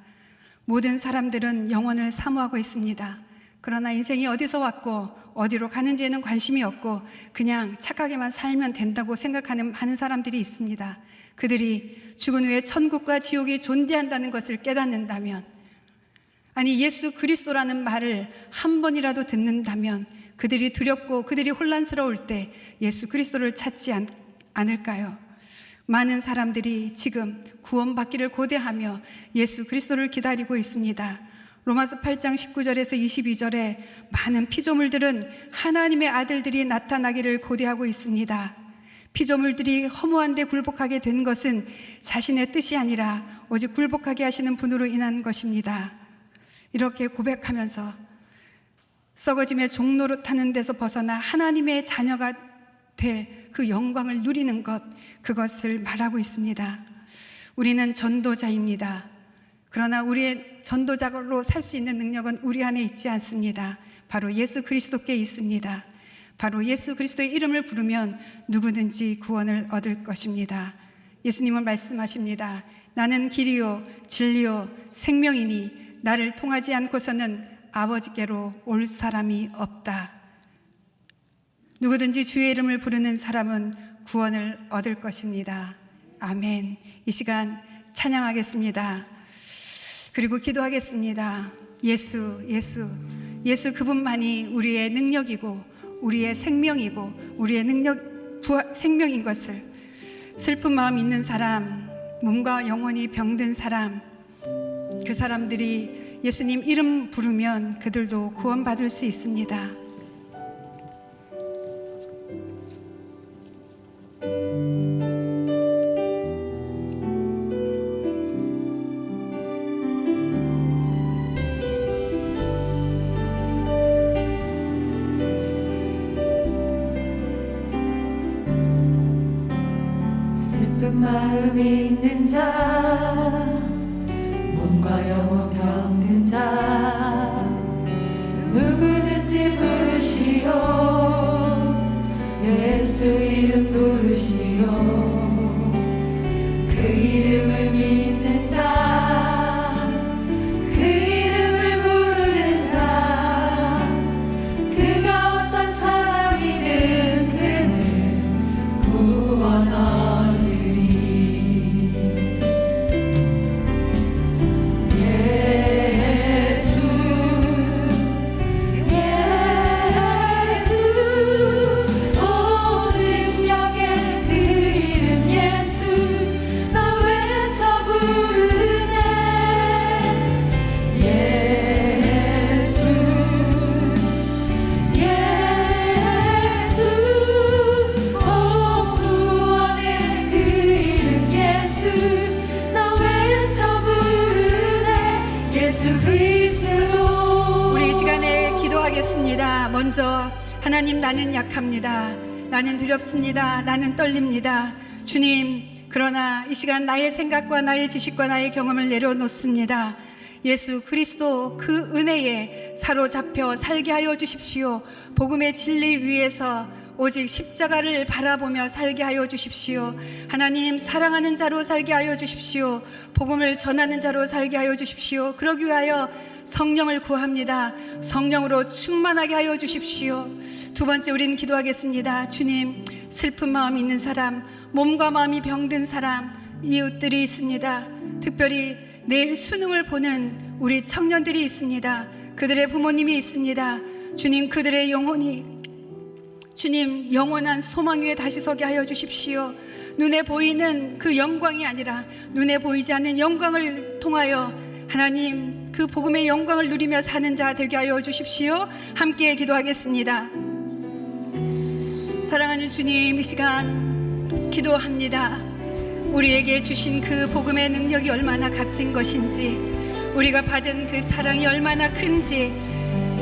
모든 사람들은 영혼을 사모하고 있습니다. 그러나 인생이 어디서 왔고 어디로 가는지에는 관심이 없고 그냥 착하게만 살면 된다고 생각하는 많은 사람들이 있습니다. 그들이 죽은 후에 천국과 지옥이 존재한다는 것을 깨닫는다면, 아니 예수 그리스도라는 말을 한 번이라도 듣는다면 그들이 두렵고 그들이 혼란스러울 때 예수 그리스도를 찾지 않을까요? 많은 사람들이 지금 구원받기를 고대하며 예수 그리스도를 기다리고 있습니다. 로마서 8장 19절에서 22절에 많은 피조물들은 하나님의 아들들이 나타나기를 고대하고 있습니다. 피조물들이 허무한 데 굴복하게 된 것은 자신의 뜻이 아니라 오직 굴복하게 하시는 분으로 인한 것입니다. 이렇게 고백하면서 썩어짐의 종로로 타는 데서 벗어나 하나님의 자녀가 될 그 영광을 누리는 것, 그것을 말하고 있습니다. 우리는 전도자입니다. 그러나 우리의 전도자로 살 수 있는 능력은 우리 안에 있지 않습니다. 바로 예수 그리스도께 있습니다. 바로 예수 그리스도의 이름을 부르면 누구든지 구원을 얻을 것입니다. 예수님은 말씀하십니다. 나는 길이요 진리요 생명이니 나를 통하지 않고서는 아버지께로 올 사람이 없다. 누구든지 주의 이름을 부르는 사람은 구원을 얻을 것입니다. 아멘. 이 시간 찬양하겠습니다. 그리고 기도하겠습니다. 예수 그분만이 우리의 능력이고 우리의 생명이고 우리의 생명인 것을, 슬픈 마음 있는 사람, 몸과 영혼이 병든 사람, 그 사람들이 예수님 이름 부르면 그들도 구원받을 수 있습니다. 슬픈 마음 있는 자, 몸과 영혼 병든 자, 누구든지 부르시오. 예수 이름 부르시오. 그 이름을 믿는 자, 그 이름을 부르는 자, 그가 어떤 사람이든 그는 구원 얻으리. 우리 이 시간에 기도하겠습니다. 먼저 하나님, 나는 약합니다. 나는 두렵습니다. 나는 떨립니다. 주님, 그러나 이 시간 나의 생각과 나의 지식과 나의 경험을 내려놓습니다. 예수 그리스도 그 은혜에 사로잡혀 살게 하여 주십시오. 복음의 진리 위에서 오직 십자가를 바라보며 살게 하여 주십시오. 하나님, 사랑하는 자로 살게 하여 주십시오. 복음을 전하는 자로 살게 하여 주십시오. 그러기 위하여 성령을 구합니다. 성령으로 충만하게 하여 주십시오. 두 번째, 우리는 기도하겠습니다. 주님, 슬픈 마음 있는 사람, 몸과 마음이 병든 사람, 이웃들이 있습니다. 특별히 내일 수능을 보는 우리 청년들이 있습니다. 그들의 부모님이 있습니다. 주님, 그들의 영혼이 주님, 영원한 소망 위에 다시 서게 하여 주십시오. 눈에 보이는 그 영광이 아니라 눈에 보이지 않는 영광을 통하여 하나님 그 복음의 영광을 누리며 사는 자 되게 하여 주십시오. 함께 기도하겠습니다. 사랑하는 주님, 이 시간 기도합니다. 우리에게 주신 그 복음의 능력이 얼마나 값진 것인지, 우리가 받은 그 사랑이 얼마나 큰지,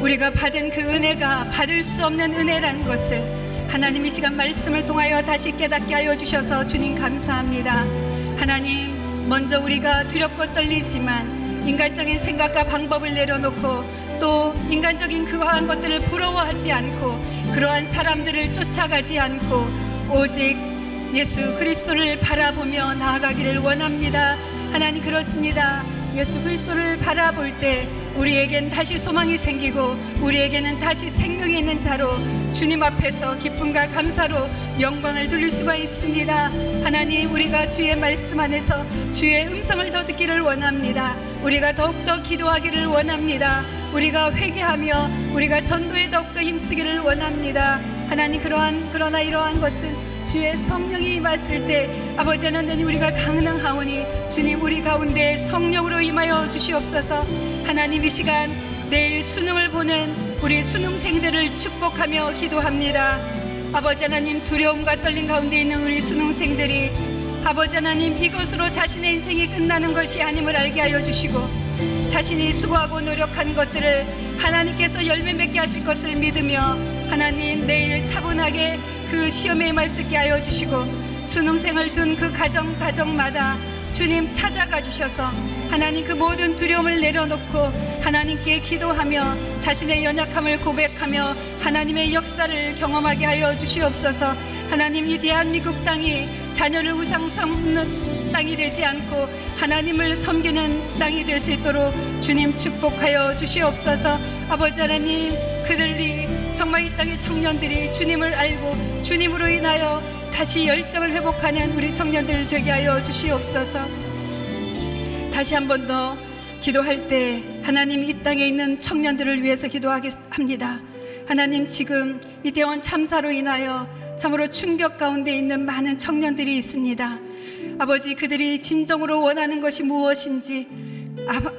우리가 받은 그 은혜가 받을 수 없는 은혜라는 것을 하나님 이 시간 말씀을 통하여 다시 깨닫게 하여 주셔서 주님 감사합니다. 하나님, 먼저 우리가 두렵고 떨리지만 인간적인 생각과 방법을 내려놓고 또 인간적인 그러한 것들을 부러워하지 않고 그러한 사람들을 쫓아가지 않고 오직 예수 그리스도를 바라보며 나아가기를 원합니다. 하나님, 그렇습니다. 예수 그리스도를 바라볼 때 우리에겐 다시 소망이 생기고 우리에게는 다시 생명이 있는 자로 주님 앞에서 기쁨과 감사로 영광을 돌릴 수가 있습니다. 하나님, 우리가 주의 말씀 안에서 주의 음성을 더 듣기를 원합니다. 우리가 더욱더 기도하기를 원합니다. 우리가 회개하며 우리가 전도에 더욱더 힘쓰기를 원합니다. 하나님, 그러나 이러한 것은 주의 성령이 임했을 때 아버지 하나님 우리가 가능하오니 주님 우리 가운데 성령으로 임하여 주시옵소서. 하나님, 이 시간 내일 수능을 보는 우리 수능생들을 축복하며 기도합니다. 아버지 하나님, 두려움과 떨림 가운데 있는 우리 수능생들이 아버지 하나님 이것으로 자신의 인생이 끝나는 것이 아님을 알게 하여 주시고 자신이 수고하고 노력한 것들을 하나님께서 열매 맺게 하실 것을 믿으며 하나님 내일 차분하게 그 시험에 임할 수 있게 하여 주시고 수능생을 둔 그 가정마다 주님 찾아가 주셔서 하나님 그 모든 두려움을 내려놓고 하나님께 기도하며 자신의 연약함을 고백하며 하나님의 역사를 경험하게 하여 주시옵소서. 하나님, 이 대한민국 땅이 자녀를 우상 섬는 땅이 되지 않고 하나님을 섬기는 땅이 될 수 있도록 주님 축복하여 주시옵소서. 아버지 하나님, 그들이 정말 이 땅의 청년들이 주님을 알고 주님으로 인하여 다시 열정을 회복하는 우리 청년들 되게 하여 주시옵소서. 다시 한 번 더 기도할 때 하나님 이 땅에 있는 청년들을 위해서 기도하겠습니다. 하나님, 지금 이태원 참사로 인하여 참으로 충격 가운데 있는 많은 청년들이 있습니다. 아버지, 그들이 진정으로 원하는 것이 무엇인지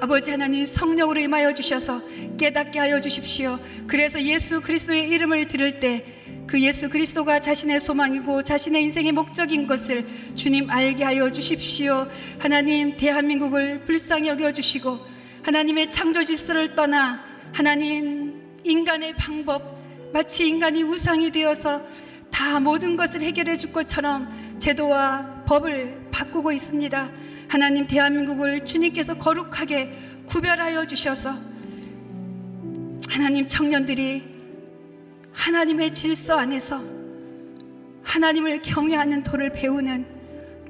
아버지 하나님 성령으로 임하여 주셔서 깨닫게 하여 주십시오. 그래서 예수 그리스도의 이름을 들을 때 그 예수 그리스도가 자신의 소망이고 자신의 인생의 목적인 것을 주님 알게 하여 주십시오. 하나님, 대한민국을 불쌍히 여겨주시고 하나님의 창조 질서를 떠나 하나님 인간의 방법, 마치 인간이 우상이 되어서 다 모든 것을 해결해 줄 것처럼 제도와 법을 바꾸고 있습니다. 하나님, 대한민국을 주님께서 거룩하게 구별하여 주셔서 하나님 청년들이 하나님의 질서 안에서 하나님을 경외하는 도를 배우는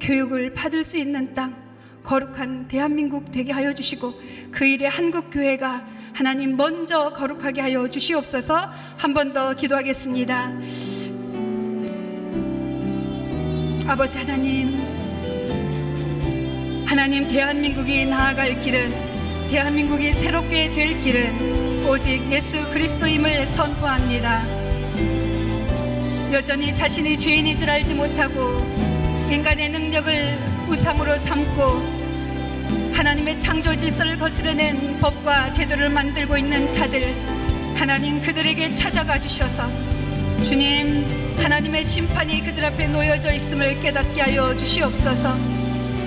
교육을 받을 수 있는 땅, 거룩한 대한민국 되게 하여 주시고 그 일에 한국교회가 하나님 먼저 거룩하게 하여 주시옵소서. 한 번 더 기도하겠습니다. 아버지 하나님, 대한민국이 나아갈 길은, 대한민국이 새롭게 될 길은 오직 예수 그리스도임을 선포합니다. 여전히 자신이 죄인인 줄 알지 못하고 인간의 능력을 우상으로 삼고 하나님의 창조 질서를 거스르는 법과 제도를 만들고 있는 자들, 하나님 그들에게 찾아가 주셔서 주님, 하나님의 심판이 그들 앞에 놓여져 있음을 깨닫게 하여 주시옵소서.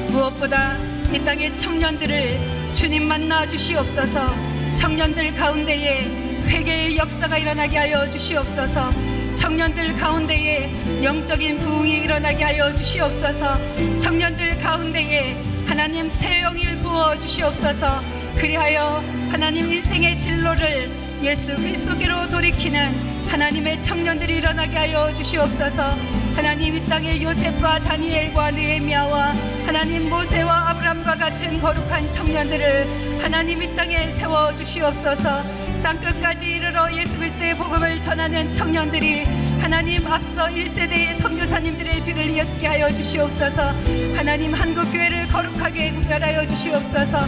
무엇보다 이 땅의 청년들을 주님 만나 주시옵소서. 청년들 가운데에 회개의 역사가 일어나게 하여 주시옵소서. 청년들 가운데에 영적인 부흥이 일어나게 하여 주시옵소서. 청년들 가운데에 하나님 새 영을 부어 주시옵소서. 그리하여 하나님 인생의 진로를 예수 그리스도께로 돌이키는 하나님의 청년들이 일어나게 하여 주시옵소서. 하나님, 이 땅에 요셉과 다니엘과 느헤미야와 하나님 모세와 아브람과 같은 거룩한 청년들을 하나님 이 땅에 세워 주시옵소서. 땅끝까지 이르러 예수 그리스도의 복음을 전하는 청년들이 하나님 앞서 1세대의 선교사님들의 뒤를 이었게 하여 주시옵소서. 하나님, 한국교회를 거룩하게 구별하여 주시옵소서.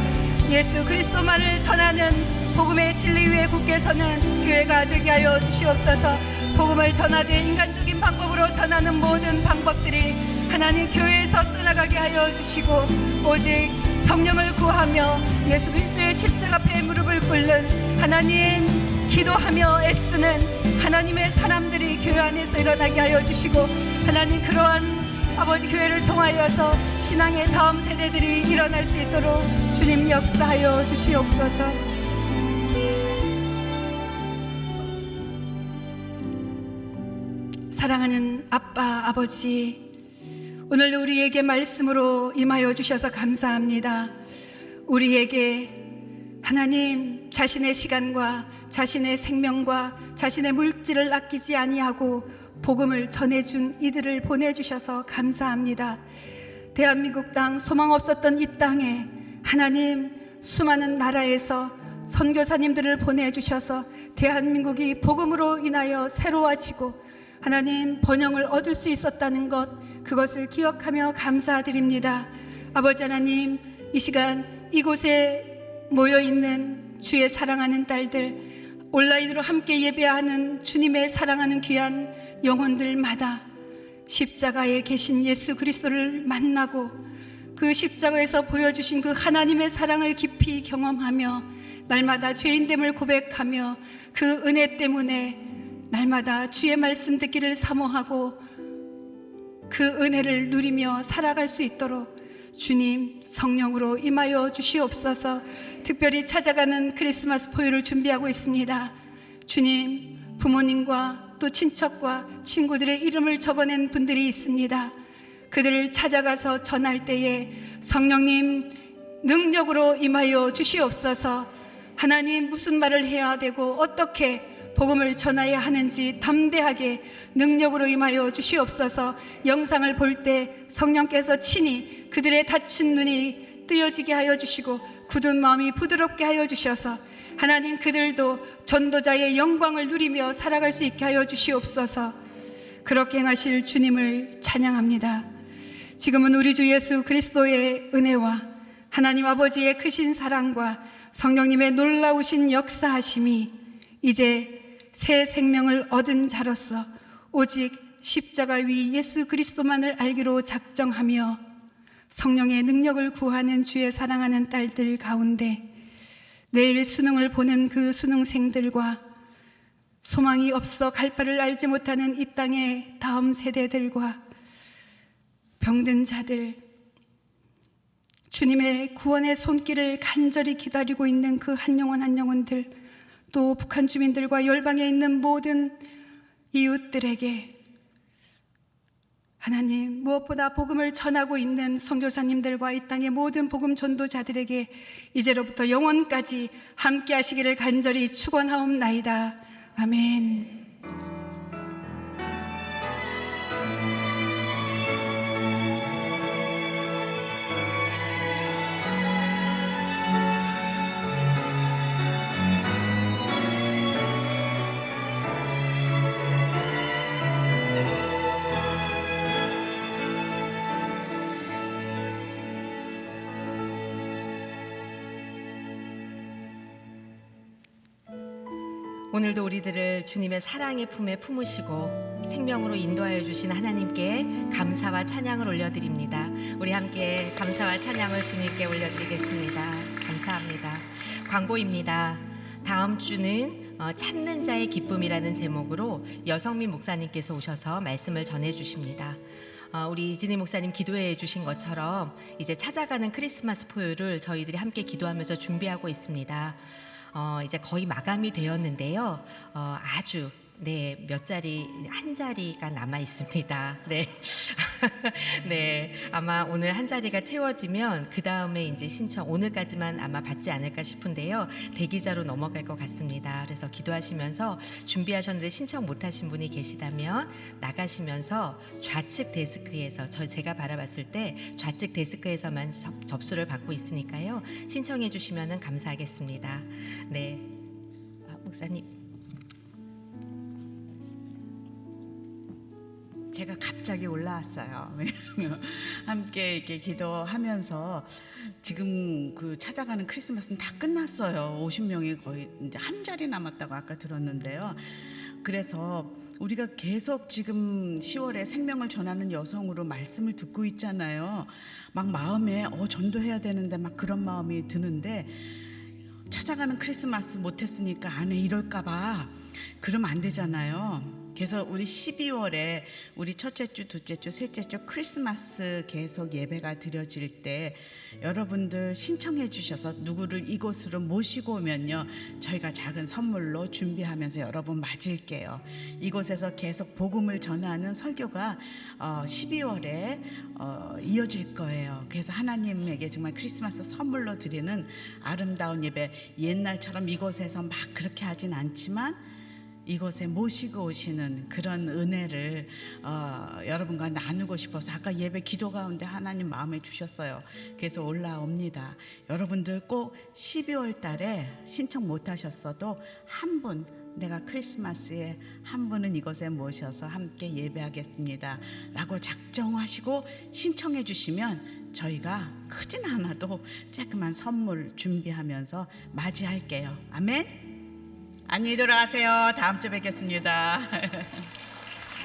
예수 그리스도만을 전하는 복음의 진리 위에 굳게 서는 교회가 되게 하여 주시옵소서. 복음을 전하되 인간적인 방법으로 전하는 모든 방법들이 하나님 교회에서 떠나가게 하여 주시고 오직 성령을 구하며 예수 그리스도의 십자가 앞에 무릎을 꿇는 하나님 기도하며 애쓰는 하나님의 사람들이 교회 안에서 일어나게 하여 주시고 하나님 그러한 아버지 교회를 통하여서 신앙의 다음 세대들이 일어날 수 있도록 주님 역사하여 주시옵소서. 사랑하는 아빠, 아버지, 오늘도 우리에게 말씀으로 임하여 주셔서 감사합니다. 우리에게 하나님 자신의 시간과 자신의 생명과 자신의 물질을 아끼지 아니하고 복음을 전해준 이들을 보내주셔서 감사합니다. 대한민국 땅 소망 없었던 이 땅에 하나님 수많은 나라에서 선교사님들을 보내주셔서 대한민국이 복음으로 인하여 새로워지고 하나님 번영을 얻을 수 있었다는 것, 그것을 기억하며 감사드립니다. 아버지 하나님, 이 시간 이곳에 모여있는 주의 사랑하는 딸들, 온라인으로 함께 예배하는 주님의 사랑하는 귀한 영혼들마다 십자가에 계신 예수 그리스도를 만나고 그 십자가에서 보여주신 그 하나님의 사랑을 깊이 경험하며 날마다 죄인됨을 고백하며 그 은혜 때문에 날마다 주의 말씀 듣기를 사모하고 그 은혜를 누리며 살아갈 수 있도록 주님 성령으로 임하여 주시옵소서. 특별히 찾아가는 크리스마스 포유를 준비하고 있습니다. 주님, 부모님과 또 친척과 친구들의 이름을 적어낸 분들이 있습니다. 그들을 찾아가서 전할 때에 성령님 능력으로 임하여 주시옵소서. 하나님 무슨 말을 해야 되고 어떻게 복음을 전해야 하는지 담대하게 능력으로 임하여 주시옵소서. 영상을 볼 때 성령께서 친히 그들의 닫힌 눈이 뜨여지게 하여 주시고 굳은 마음이 부드럽게 하여 주셔서 하나님 그들도 전도자의 영광을 누리며 살아갈 수 있게 하여 주시옵소서. 그렇게 행하실 주님을 찬양합니다. 지금은 우리 주 예수 그리스도의 은혜와 하나님 아버지의 크신 사랑과 성령님의 놀라우신 역사하심이 이제 새 생명을 얻은 자로서 오직 십자가 위 예수 그리스도만을 알기로 작정하며 성령의 능력을 구하는 주의 사랑하는 딸들 가운데 내일 수능을 보는 그 수능생들과 소망이 없어 갈 바를 알지 못하는 이 땅의 다음 세대들과 병든 자들, 주님의 구원의 손길을 간절히 기다리고 있는 그 한 영혼 한 영혼들, 또 북한 주민들과 열방에 있는 모든 이웃들에게 하나님 무엇보다 복음을 전하고 있는 선교사님들과 이 땅의 모든 복음 전도자들에게 이제로부터 영원까지 함께 하시기를 간절히 축원하옵나이다. 아멘. 오늘도 우리들을 주님의 사랑의 품에 품으시고 생명으로 인도하여 주신 하나님께 감사와 찬양을 올려드립니다. 우리 함께 감사와 찬양을 주님께 올려드리겠습니다. 감사합니다. 광고입니다. 다음 주는 찾는 자의 기쁨이라는 제목으로 여성민 목사님께서 오셔서 말씀을 전해주십니다. 우리 이진희 목사님 기도해 주신 것처럼 이제 찾아가는 크리스마스 포유를 저희들이 함께 기도하면서 준비하고 있습니다. 이제 거의 마감이 되었는데요. 아주 몇 자리, 한 자리가 남아 있습니다. 네. 네. 아마 오늘 한 자리가 채워지면 그 다음에 이제 신청, 오늘까지만 아마 받지 않을까 싶은데요. 대기자로 넘어갈 것 같습니다. 그래서 기도하시면서 준비하셨는데 신청 못 하신 분이 계시다면 나가시면서 좌측 데스크에서 제가 바라봤을 때 좌측 데스크에서만 접수를 받고 있으니까요. 신청해 주시면 감사하겠습니다. 네. 목사님. 제가 갑자기 올라왔어요. 왜냐하면 함께 이렇게 기도하면서 지금 그 찾아가는 크리스마스는 다 끝났어요. 50명이 거의 이제 한 자리 남았다고 아까 들었는데요. 그래서 우리가 계속 지금 10월에 생명을 전하는 여성으로 말씀을 듣고 있잖아요. 막 마음에 전도해야 되는데 막 그런 마음이 드는데 찾아가는 크리스마스 못했으니까 안에 이럴까 봐 그러면 안 되잖아요. 그래서 우리 12월에 우리 첫째 주, 둘째 주, 셋째 주 크리스마스 계속 예배가 드려질 때 여러분들 신청해 주셔서 누구를 이곳으로 모시고 오면요, 저희가 작은 선물로 준비하면서 여러분 맞을게요. 이곳에서 계속 복음을 전하는 설교가 12월에 이어질 거예요. 그래서 하나님에게 정말 크리스마스 선물로 드리는 아름다운 예배, 옛날처럼 이곳에서 막 그렇게 하진 않지만 이곳에 모시고 오시는 그런 은혜를 여러분과 나누고 싶어서 아까 예배 기도 가운데 하나님 마음에 주셨어요. 그래서 올라옵니다. 여러분들 꼭 12월 달에 신청 못 하셨어도 한 분, 내가 크리스마스에 한 분은 이곳에 모셔서 함께 예배하겠습니다 라고 작정하시고 신청해 주시면 저희가 크진 않아도 조그만 선물 준비하면서 맞이할게요. 아멘. 안녕히 돌아가세요. 다음 주에 뵙겠습니다.